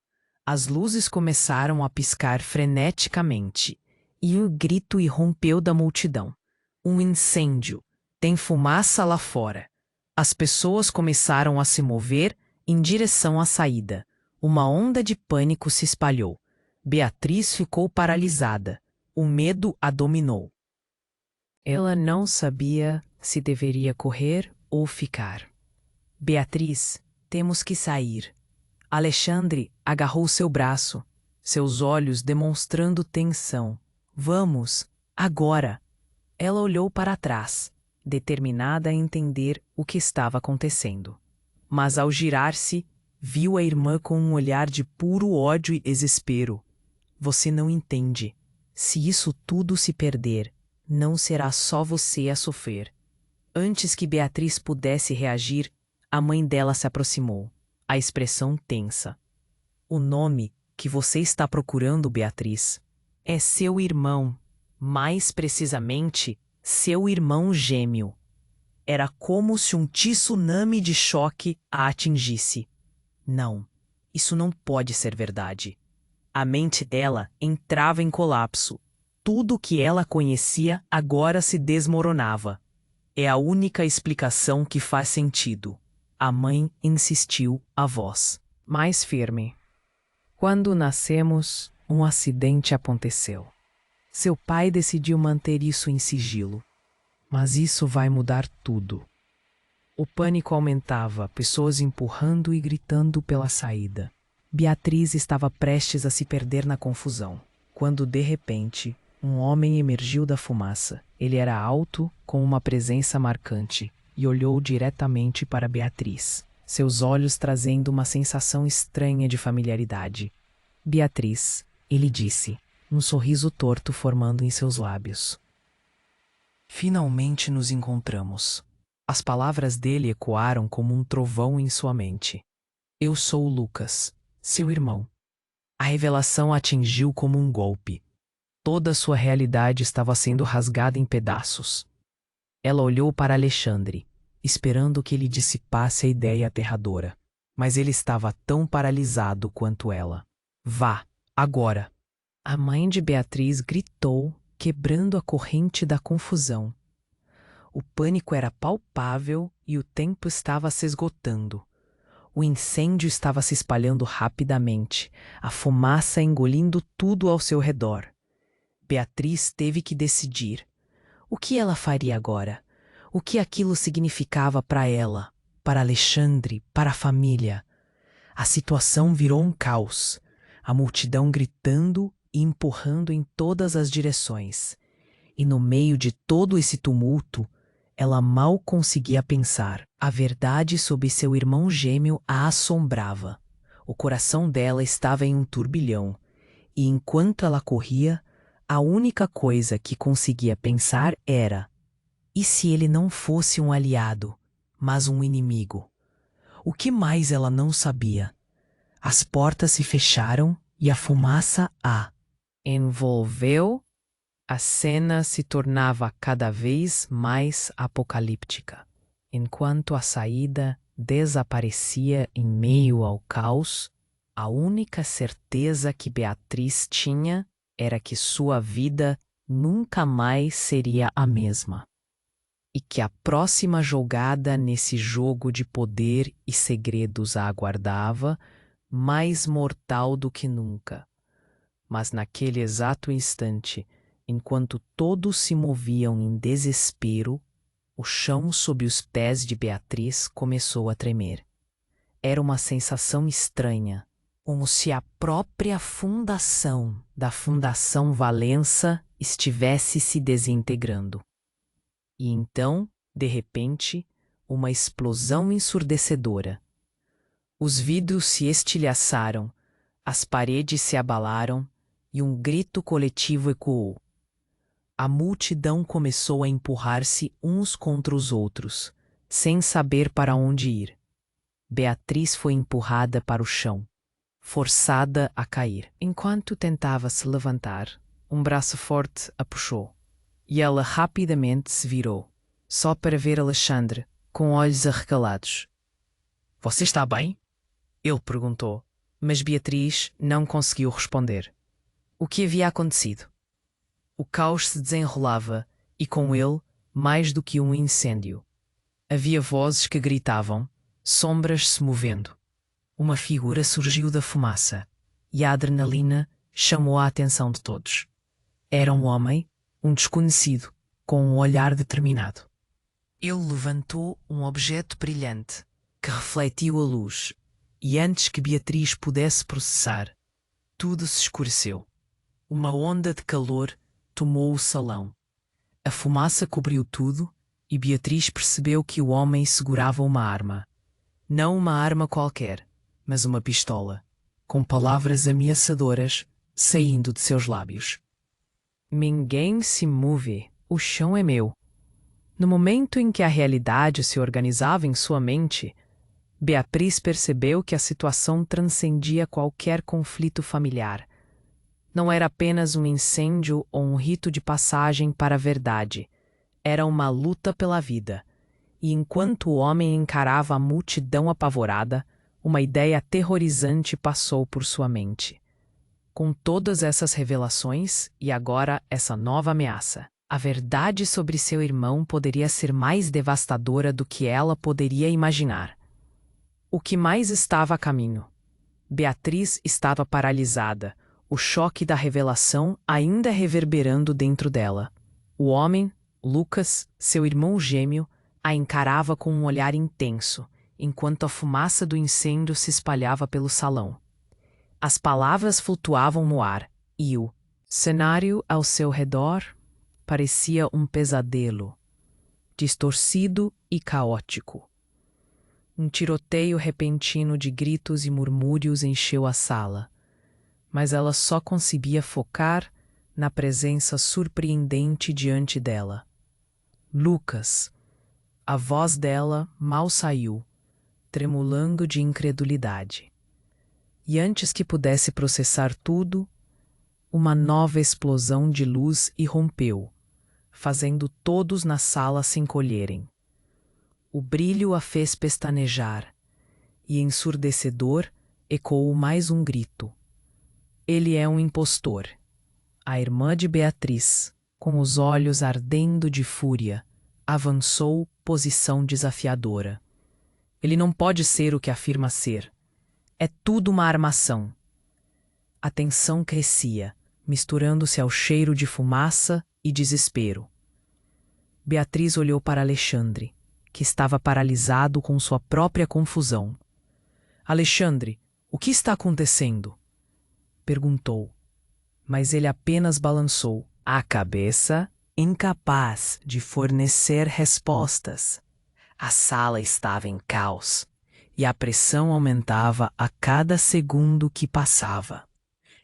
As luzes começaram a piscar freneticamente, e um grito irrompeu da multidão. Um incêndio. Tem fumaça lá fora. As pessoas começaram a se mover em direção à saída. Uma onda de pânico se espalhou. Beatriz ficou paralisada. O medo a dominou. Ela não sabia se deveria correr ou ficar. Beatriz, temos que sair. Alexandre agarrou seu braço, seus olhos demonstrando tensão. Vamos, agora! Ela olhou para trás, determinada a entender o que estava acontecendo. Mas ao girar-se, viu a irmã com um olhar de puro ódio e desespero. Você não entende. Se isso tudo se perder, não será só você a sofrer. Antes que Beatriz pudesse reagir, a mãe dela se aproximou, a expressão tensa. O nome que você está procurando, Beatriz, é seu irmão, mais precisamente, seu irmão gêmeo. Era como se um tsunami de choque a atingisse. Não, isso não pode ser verdade. A mente dela entrava em colapso. Tudo o que ela conhecia agora se desmoronava. É a única explicação que faz sentido. A mãe insistiu a voz Mais firme. Quando nascemos, um acidente aconteceu. Seu pai decidiu manter isso em sigilo. Mas isso vai mudar tudo. O pânico aumentava, pessoas empurrando e gritando pela saída. Beatriz estava prestes a se perder na confusão, quando de repente, um homem emergiu da fumaça. Ele era alto, com uma presença marcante, e olhou diretamente para Beatriz, seus olhos trazendo uma sensação estranha de familiaridade. Beatriz, ele disse, um sorriso torto formando em seus lábios. Finalmente nos encontramos. As palavras dele ecoaram como um trovão em sua mente. Eu sou o Lucas, seu irmão. A revelação atingiu como um golpe. Toda sua realidade estava sendo rasgada em pedaços. Ela olhou para Alexandre, esperando que ele dissipasse a ideia aterradora. Mas ele estava tão paralisado quanto ela. Vá, agora! A mãe de Beatriz gritou, quebrando a corrente da confusão. O pânico era palpável e o tempo estava se esgotando. O incêndio estava se espalhando rapidamente, a fumaça engolindo tudo ao seu redor. Beatriz teve que decidir. O que ela faria agora? O que aquilo significava para ela, para Alexandre, para a família? A situação virou um caos, a multidão gritando e empurrando em todas as direções. E no meio de todo esse tumulto, ela mal conseguia pensar. A verdade sobre seu irmão gêmeo a assombrava. O coração dela estava em um turbilhão, e enquanto ela corria, a única coisa que conseguia pensar era: e se ele não fosse um aliado, mas um inimigo? O que mais ela não sabia? As portas se fecharam e a fumaça a envolveu. A cena se tornava cada vez mais apocalíptica. Enquanto a saída desaparecia em meio ao caos, a única certeza que Beatriz tinha era que sua vida nunca mais seria a mesma. E que a próxima jogada nesse jogo de poder e segredos a aguardava, mais mortal do que nunca. Mas naquele exato instante, enquanto todos se moviam em desespero, o chão sob os pés de Beatriz começou a tremer. Era uma sensação estranha, como se a própria fundação da Fundação Valença estivesse se desintegrando. E então, de repente, uma explosão ensurdecedora. Os vidros se estilhaçaram, as paredes se abalaram e um grito coletivo ecoou. A multidão começou a empurrar-se uns contra os outros, sem saber para onde ir. Beatriz foi empurrada para o chão, forçada a cair. Enquanto tentava se levantar, um braço forte a puxou, e ela rapidamente se virou, só para ver Alexandre, com olhos arregalados. — Você está bem? Ele perguntou, mas Beatriz não conseguiu responder. O que havia acontecido? O caos se desenrolava e, com ele, mais do que um incêndio. Havia vozes que gritavam, sombras se movendo. Uma figura surgiu da fumaça e a adrenalina chamou a atenção de todos. Era um homem, um desconhecido, com um olhar determinado. Ele levantou um objeto brilhante que refletiu a luz e, antes que Beatriz pudesse processar, tudo se escureceu. Uma onda de calor tomou o salão. A fumaça cobriu tudo e Beatriz percebeu que o homem segurava uma arma. Não uma arma qualquer, mas uma pistola, com palavras ameaçadoras saindo de seus lábios. Ninguém se move, o chão é meu. No momento em que a realidade se organizava em sua mente, Beatriz percebeu que a situação transcendia qualquer conflito familiar. Não era apenas um incêndio ou um rito de passagem para a verdade. Era uma luta pela vida. E enquanto o homem encarava a multidão apavorada, uma ideia aterrorizante passou por sua mente. Com todas essas revelações e agora essa nova ameaça, a verdade sobre seu irmão poderia ser mais devastadora do que ela poderia imaginar. O que mais estava a caminho? Beatriz estava paralisada, o choque da revelação ainda reverberando dentro dela. O homem, Lucas, seu irmão gêmeo, a encarava com um olhar intenso, enquanto a fumaça do incêndio se espalhava pelo salão. As palavras flutuavam no ar, e o cenário ao seu redor parecia um pesadelo, distorcido e caótico. Um tiroteio repentino de gritos e murmúrios encheu a sala, mas ela só conseguia focar na presença surpreendente diante dela. Lucas. A voz dela mal saiu, tremulando de incredulidade. E antes que pudesse processar tudo, uma nova explosão de luz irrompeu, fazendo todos na sala se encolherem. O brilho a fez pestanejar, e ensurdecedor ecoou mais um grito. Ele é um impostor. A irmã de Beatriz, com os olhos ardendo de fúria, avançou posição desafiadora. Ele não pode ser o que afirma ser. É tudo uma armação. A tensão crescia, misturando-se ao cheiro de fumaça e desespero. Beatriz olhou para Alexandre, que estava paralisado com sua própria confusão. Alexandre, o que está acontecendo? Perguntou, mas ele apenas balançou a cabeça, incapaz de fornecer respostas. A sala estava em caos, e a pressão aumentava a cada segundo que passava.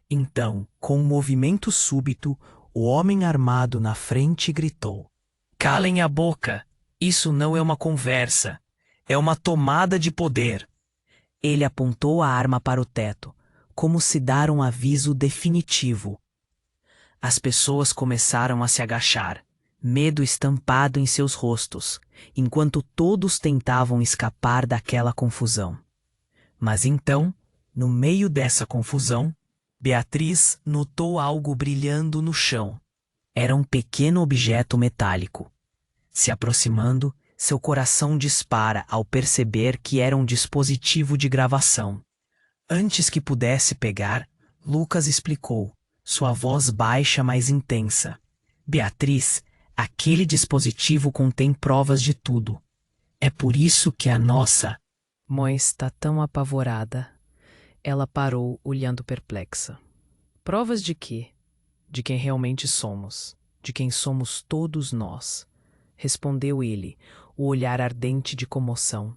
Então, com um movimento súbito, o homem armado na frente gritou: "Calem a boca! Isso não é uma conversa. É uma tomada de poder." Ele apontou a arma para o teto, como se dar um aviso definitivo. As pessoas começaram a se agachar, medo estampado em seus rostos, enquanto todos tentavam escapar daquela confusão. Mas então, no meio dessa confusão, Beatriz notou algo brilhando no chão. Era um pequeno objeto metálico. Se aproximando, seu coração dispara ao perceber que era um dispositivo de gravação. Antes que pudesse pegar, Lucas explicou, sua voz baixa mas intensa: "Beatriz, aquele dispositivo contém provas de tudo. É por isso que a nossa..." Mãe está tão apavorada. Ela parou, olhando perplexa. Provas de quê? De quem realmente somos. De quem somos todos nós. Respondeu ele, o olhar ardente de comoção.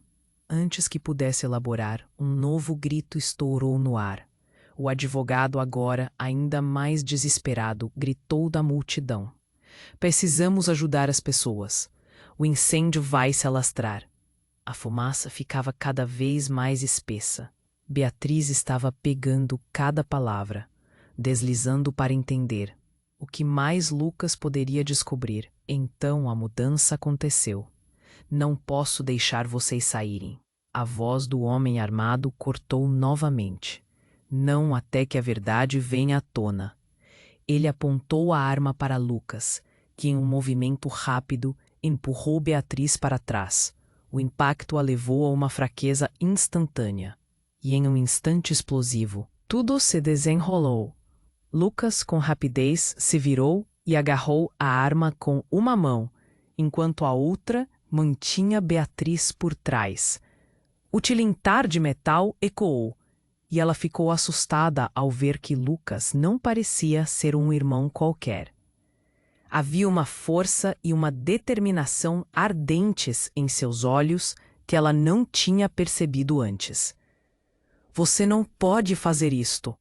Antes que pudesse elaborar, um novo grito estourou no ar. O advogado, agora ainda mais desesperado, gritou da multidão: "Precisamos ajudar as pessoas. O incêndio vai se alastrar." A fumaça ficava cada vez mais espessa. Beatriz estava pegando cada palavra, deslizando para entender. O que mais Lucas poderia descobrir? Então a mudança aconteceu. "Não posso deixar vocês saírem." A voz do homem armado cortou novamente. "Não até que a verdade venha à tona." Ele apontou a arma para Lucas, que em um movimento rápido empurrou Beatriz para trás. O impacto a levou a uma fraqueza instantânea. E em um instante explosivo, tudo se desenrolou. Lucas, com rapidez, se virou e agarrou a arma com uma mão, enquanto a outra mantinha Beatriz por trás. O tilintar de metal ecoou, e ela ficou assustada ao ver que Lucas não parecia ser um irmão qualquer. Havia uma força e uma determinação ardentes em seus olhos que ela não tinha percebido antes. "Você não pode fazer isto!"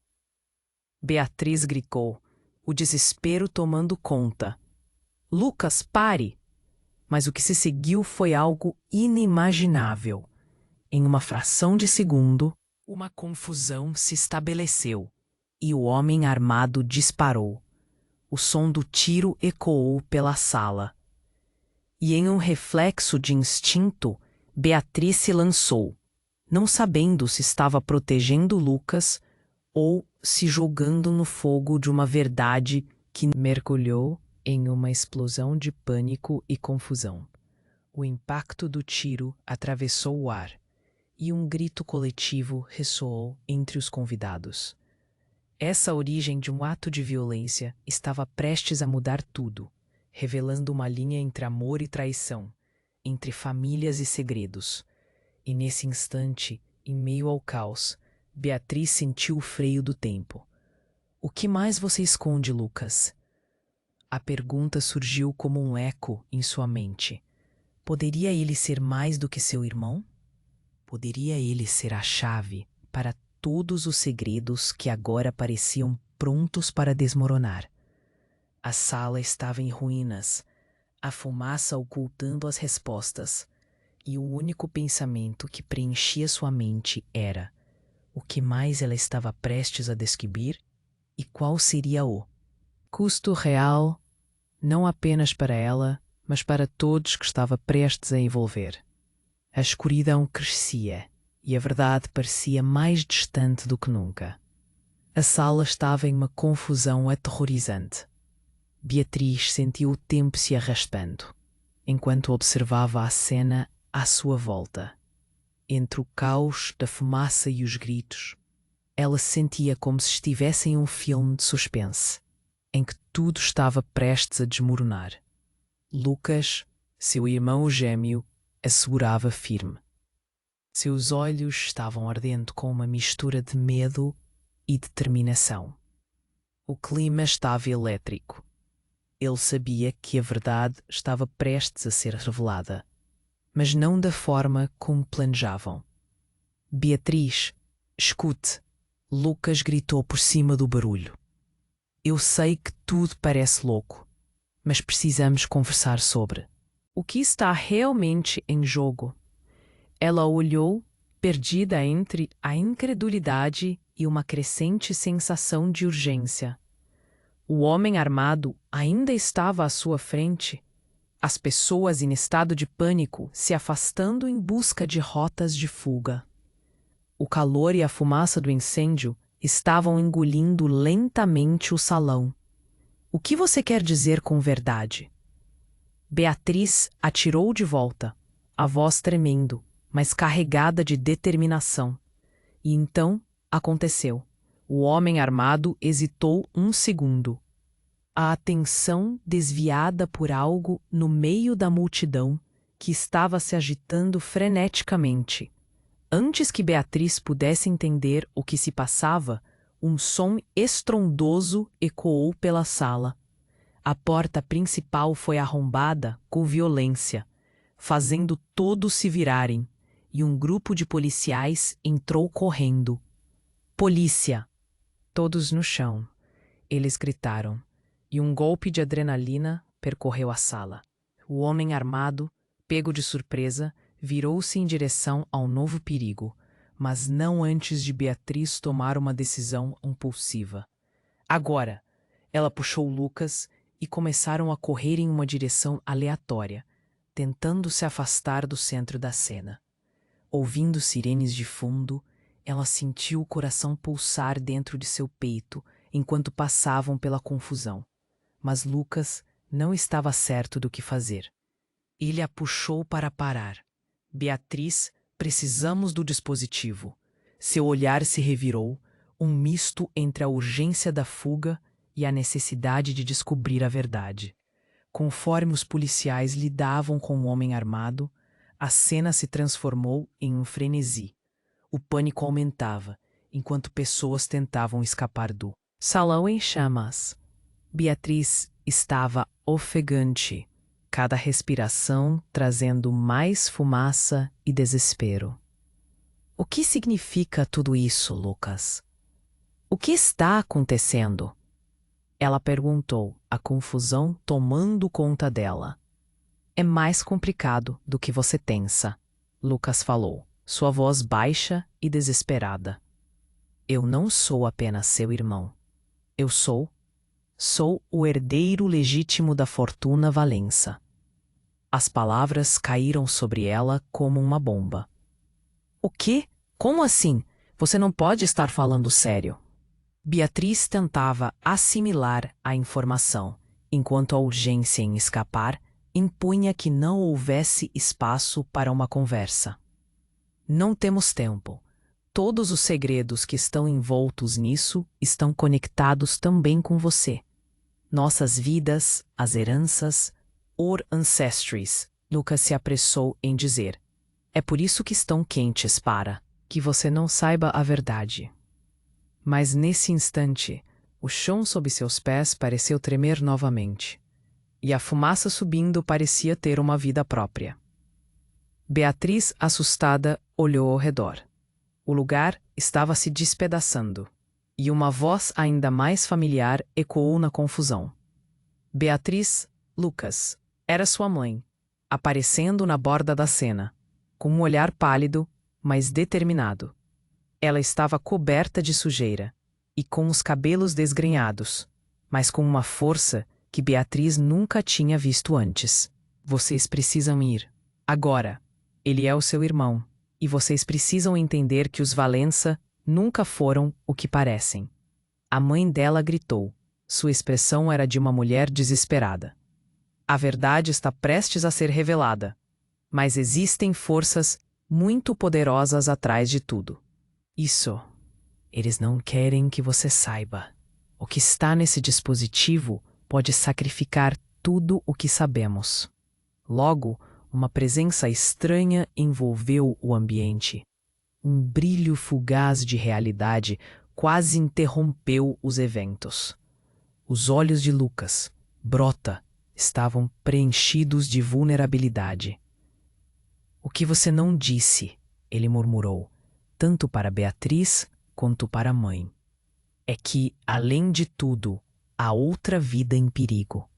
Beatriz gritou, o desespero tomando conta. "Lucas, pare!" Mas o que se seguiu foi algo inimaginável. Em uma fração de segundo, uma confusão se estabeleceu, e o homem armado disparou. O som do tiro ecoou pela sala. E em um reflexo de instinto, Beatriz se lançou, não sabendo se estava protegendo Lucas ou se jogando no fogo de uma verdade que mergulhou em uma explosão de pânico e confusão. O impacto do tiro atravessou o ar e um grito coletivo ressoou entre os convidados. Essa origem de um ato de violência estava prestes a mudar tudo, revelando uma linha entre amor e traição, entre famílias e segredos. E nesse instante, em meio ao caos, Beatriz sentiu o freio do tempo. O que mais você esconde, Lucas? A pergunta surgiu como um eco em sua mente. Poderia ele ser mais do que seu irmão? Poderia ele ser a chave para todos os segredos que agora pareciam prontos para desmoronar? A sala estava em ruínas, a fumaça ocultando as respostas, e o único pensamento que preenchia sua mente era: o que mais ela estava prestes a descobrir e qual seria o custo real, não apenas para ela, mas para todos que estava prestes a envolver. A escuridão crescia e a verdade parecia mais distante do que nunca. A sala estava em uma confusão aterrorizante. Beatriz sentiu o tempo se arrastando, enquanto observava a cena à sua volta. Entre o caos da fumaça e os gritos, ela se sentia como se estivesse em um filme de suspense, em que tudo estava prestes a desmoronar. Lucas, seu irmão gêmeo, a segurava firme. Seus olhos estavam ardendo com uma mistura de medo e determinação. O clima estava elétrico. Ele sabia que a verdade estava prestes a ser revelada, mas não da forma como planejavam. Beatriz, escute, Lucas gritou por cima do barulho. Eu sei que tudo parece louco, mas precisamos conversar sobre o que está realmente em jogo. Ela olhou, perdida entre a incredulidade e uma crescente sensação de urgência. O homem armado ainda estava à sua frente, as pessoas em estado de pânico se afastando em busca de rotas de fuga. O calor e a fumaça do incêndio estavam engolindo lentamente o salão. O que você quer dizer com verdade? Beatriz atirou de volta, a voz tremendo, mas carregada de determinação. E então aconteceu. O homem armado hesitou um segundo. A atenção desviada por algo no meio da multidão que estava se agitando freneticamente. Antes que Beatriz pudesse entender o que se passava, um som estrondoso ecoou pela sala. A porta principal foi arrombada com violência, fazendo todos se virarem, e um grupo de policiais entrou correndo. Polícia! Todos no chão. Eles gritaram, e um golpe de adrenalina percorreu a sala. O homem armado, pego de surpresa, virou-se em direção ao novo perigo, mas não antes de Beatriz tomar uma decisão impulsiva. Agora! Ela puxou Lucas e começaram a correr em uma direção aleatória, tentando se afastar do centro da cena. Ouvindo sirenes de fundo, ela sentiu o coração pulsar dentro de seu peito enquanto passavam pela confusão. Mas Lucas não estava certo do que fazer. Ele a puxou para parar. Beatriz, precisamos do dispositivo. Seu olhar se revirou, um misto entre a urgência da fuga e a necessidade de descobrir a verdade. Conforme os policiais lidavam com o homem armado, a cena se transformou em um frenesi. O pânico aumentava, enquanto pessoas tentavam escapar do salão em chamas. Beatriz estava ofegante, cada respiração trazendo mais fumaça e desespero. O que significa tudo isso, Lucas? O que está acontecendo? Ela perguntou, a confusão tomando conta dela. É mais complicado do que você pensa, Lucas falou, sua voz baixa e desesperada. Eu não sou apenas seu irmão. Eu sou o herdeiro legítimo da fortuna Valença. As palavras caíram sobre ela como uma bomba. O quê? Como assim? Você não pode estar falando sério. Beatriz tentava assimilar a informação, enquanto a urgência em escapar impunha que não houvesse espaço para uma conversa. Não temos tempo. Todos os segredos que estão envoltos nisso estão conectados também com você. Nossas vidas, as heranças, or ancestries, Lucas se apressou em dizer. É por isso que estão quentes para que você não saiba a verdade. Mas nesse instante, o chão sob seus pés pareceu tremer novamente, e a fumaça subindo parecia ter uma vida própria. Beatriz, assustada, olhou ao redor. O lugar estava se despedaçando, e uma voz ainda mais familiar ecoou na confusão. Beatriz, Lucas, era sua mãe, aparecendo na borda da cena, com um olhar pálido, mas determinado. Ela estava coberta de sujeira, e com os cabelos desgrenhados, mas com uma força que Beatriz nunca tinha visto antes. Vocês precisam ir. Agora. Ele é o seu irmão, e vocês precisam entender que os Valença nunca foram o que parecem. A mãe dela gritou. Sua expressão era de uma mulher desesperada. A verdade está prestes a ser revelada, mas existem forças muito poderosas atrás de tudo. Isso. Eles não querem que você saiba. O que está nesse dispositivo pode sacrificar tudo o que sabemos. Logo, uma presença estranha envolveu o ambiente. Um brilho fugaz de realidade quase interrompeu os eventos. Os olhos de Lucas, Brota, estavam preenchidos de vulnerabilidade. O que você não disse, ele murmurou, tanto para Beatriz quanto para a mãe, é que, além de tudo, há outra vida em perigo.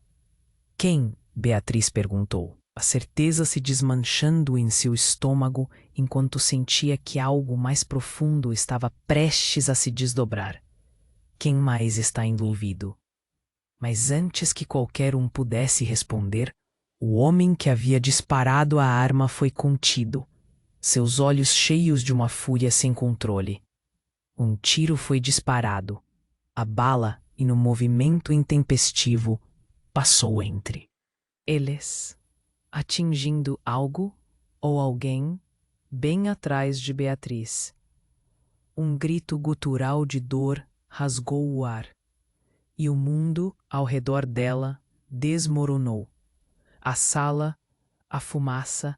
Quem? Beatriz perguntou, a certeza se desmanchando em seu estômago enquanto sentia que algo mais profundo estava prestes a se desdobrar. Quem mais está envolvido? Mas antes que qualquer um pudesse responder, o homem que havia disparado a arma foi contido, seus olhos cheios de uma fúria sem controle. Um tiro foi disparado. A bala, em um movimento intempestivo, passou entre eles, atingindo algo ou alguém bem atrás de Beatriz. Um grito gutural de dor rasgou o ar, e o mundo ao redor dela desmoronou. A sala, a fumaça,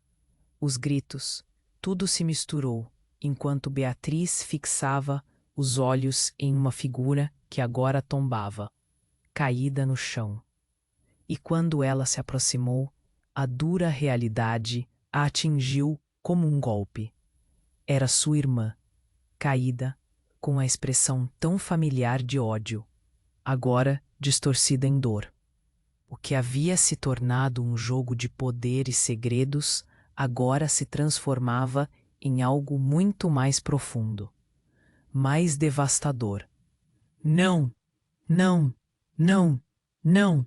os gritos, tudo se misturou, enquanto Beatriz fixava os olhos em uma figura que agora tombava, caída no chão. E quando ela se aproximou, a dura realidade a atingiu como um golpe. Era sua irmã, caída, com a expressão tão familiar de ódio, agora distorcida em dor. O que havia se tornado um jogo de poder e segredos, agora se transformava em algo muito mais profundo, mais devastador. Não! Não! Não! Não!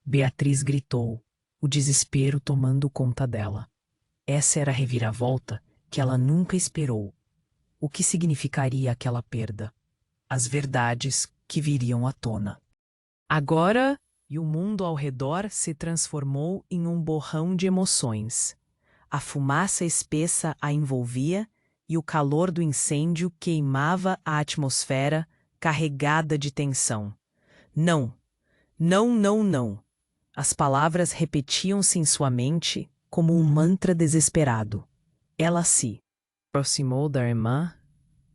Beatriz gritou, o desespero tomando conta dela. Essa era a reviravolta que ela nunca esperou. O que significaria aquela perda? As verdades que viriam à tona. Agora, e o mundo ao redor se transformou em um borrão de emoções. A fumaça espessa a envolvia e o calor do incêndio queimava a atmosfera carregada de tensão. Não! Não, não, não! As palavras repetiam-se em sua mente como um mantra desesperado. Ela se aproximou da irmã,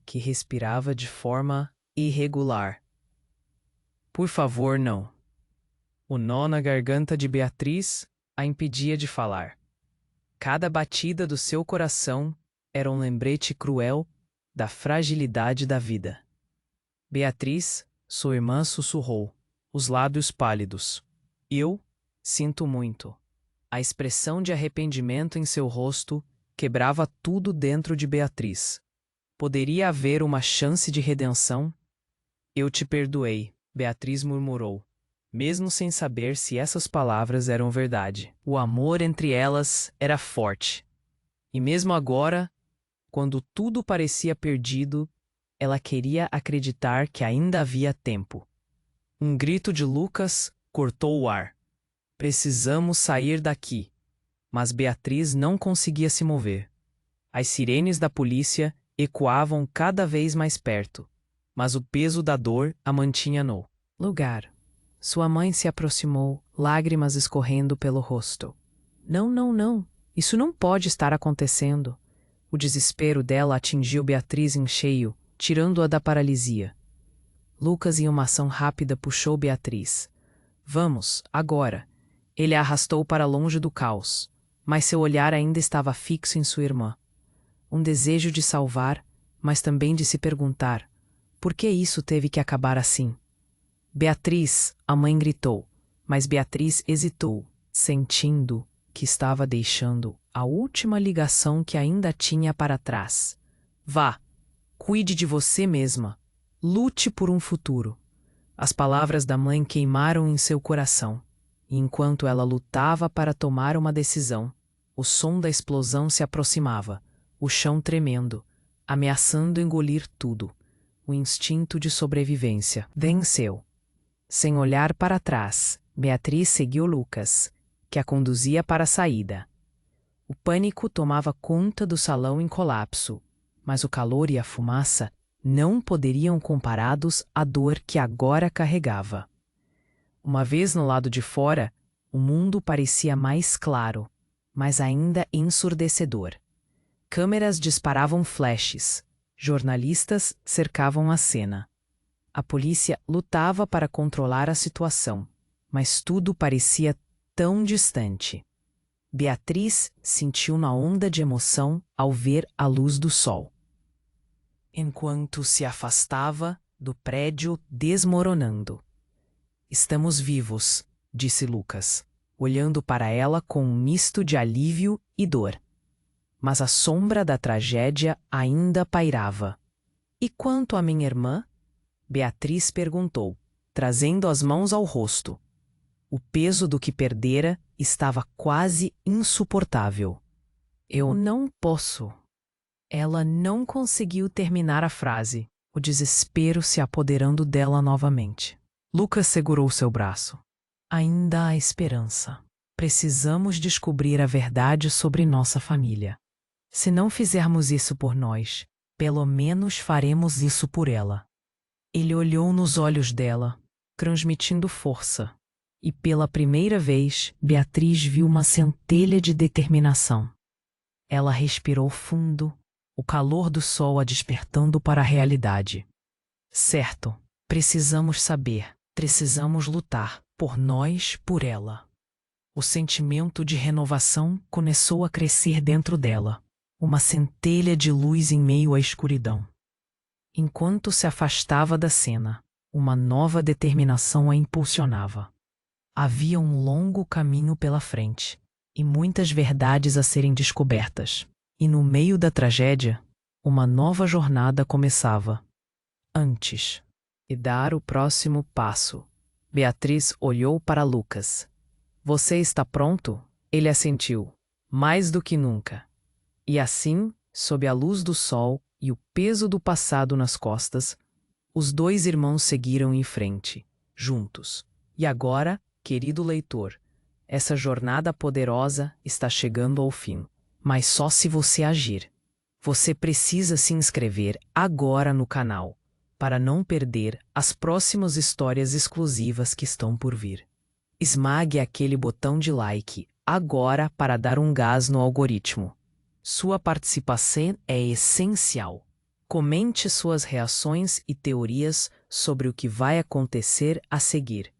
que respirava de forma irregular. Por favor, não. O nó na garganta de Beatriz a impedia de falar. Cada batida do seu coração era um lembrete cruel da fragilidade da vida. Beatriz, sua irmã, sussurrou, os lábios pálidos. Eu sinto muito. A expressão de arrependimento em seu rosto quebrava tudo dentro de Beatriz. Poderia haver uma chance de redenção? Eu te perdoei, Beatriz murmurou, mesmo sem saber se essas palavras eram verdade. O amor entre elas era forte. E mesmo agora, quando tudo parecia perdido, Ela queria acreditar que ainda havia tempo. Um grito de Lucas cortou o ar. Precisamos sair daqui. Mas Beatriz não conseguia se mover. As sirenes da polícia ecoavam cada vez mais perto, mas o peso da dor a mantinha no lugar. Sua mãe se aproximou, lágrimas escorrendo pelo rosto. Não, não, não. Isso não pode estar acontecendo. O desespero dela atingiu Beatriz em cheio, tirando-a da paralisia. Lucas, em uma ação rápida, puxou Beatriz. Vamos, agora. Ele a arrastou para longe do caos, mas seu olhar ainda estava fixo em sua irmã. Um desejo de salvar, mas também de se perguntar: por que isso teve que acabar assim? Beatriz, a mãe gritou, mas Beatriz hesitou, sentindo que estava deixando a última ligação que ainda tinha para trás. Vá, cuide de você mesma. Lute por um futuro. As palavras da mãe queimaram em seu coração, e enquanto ela lutava para tomar uma decisão, o som da explosão se aproximava, o chão tremendo, ameaçando engolir tudo. O instinto de sobrevivência venceu. Sem olhar para trás, Beatriz seguiu Lucas, que a conduzia para a saída. O pânico tomava conta do salão em colapso, mas o calor e a fumaça não poderiam comparados à dor que agora carregava. Uma vez no lado de fora, o mundo parecia mais claro, mas ainda ensurdecedor. Câmeras disparavam flashes, jornalistas cercavam a cena. A polícia lutava para controlar a situação, mas tudo parecia tão distante. Beatriz sentiu uma onda de emoção ao ver a luz do sol. Enquanto se afastava do prédio desmoronando. Estamos vivos, disse Lucas, olhando para ela com um misto de alívio e dor. Mas a sombra da tragédia ainda pairava. E quanto à minha irmã? Beatriz perguntou, trazendo as mãos ao rosto. O peso do que perdera estava quase insuportável. Eu não posso. Ela não conseguiu terminar a frase, o desespero se apoderando dela novamente. Lucas segurou seu braço. Ainda há esperança. Precisamos descobrir a verdade sobre nossa família. Se não fizermos isso por nós, pelo menos faremos isso por ela. Ele olhou nos olhos dela, transmitindo força. E pela primeira vez, Beatriz viu uma centelha de determinação. Ela respirou fundo, o calor do sol a despertando para a realidade. Certo, precisamos saber, precisamos lutar, por nós, por ela. O sentimento de renovação começou a crescer dentro dela, uma centelha de luz em meio à escuridão. Enquanto se afastava da cena, uma nova determinação a impulsionava. Havia um longo caminho pela frente, e muitas verdades a serem descobertas. E no meio da tragédia, uma nova jornada começava. Antes de dar o próximo passo, Beatriz olhou para Lucas. Você está pronto? Ele assentiu, mais do que nunca. E assim, sob a luz do sol e o peso do passado nas costas, os dois irmãos seguiram em frente, juntos. E agora, querido leitor, essa jornada poderosa está chegando ao fim. Mas só se você agir. Você precisa se inscrever agora no canal, para não perder as próximas histórias exclusivas que estão por vir. Esmague aquele botão de like agora para dar um gás no algoritmo. Sua participação é essencial. Comente suas reações e teorias sobre o que vai acontecer a seguir.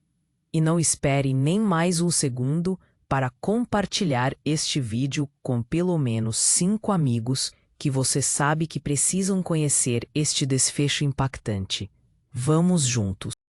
E não espere nem mais um segundo para compartilhar este vídeo com pelo menos 5 amigos que você sabe que precisam conhecer este desfecho impactante. Vamos juntos!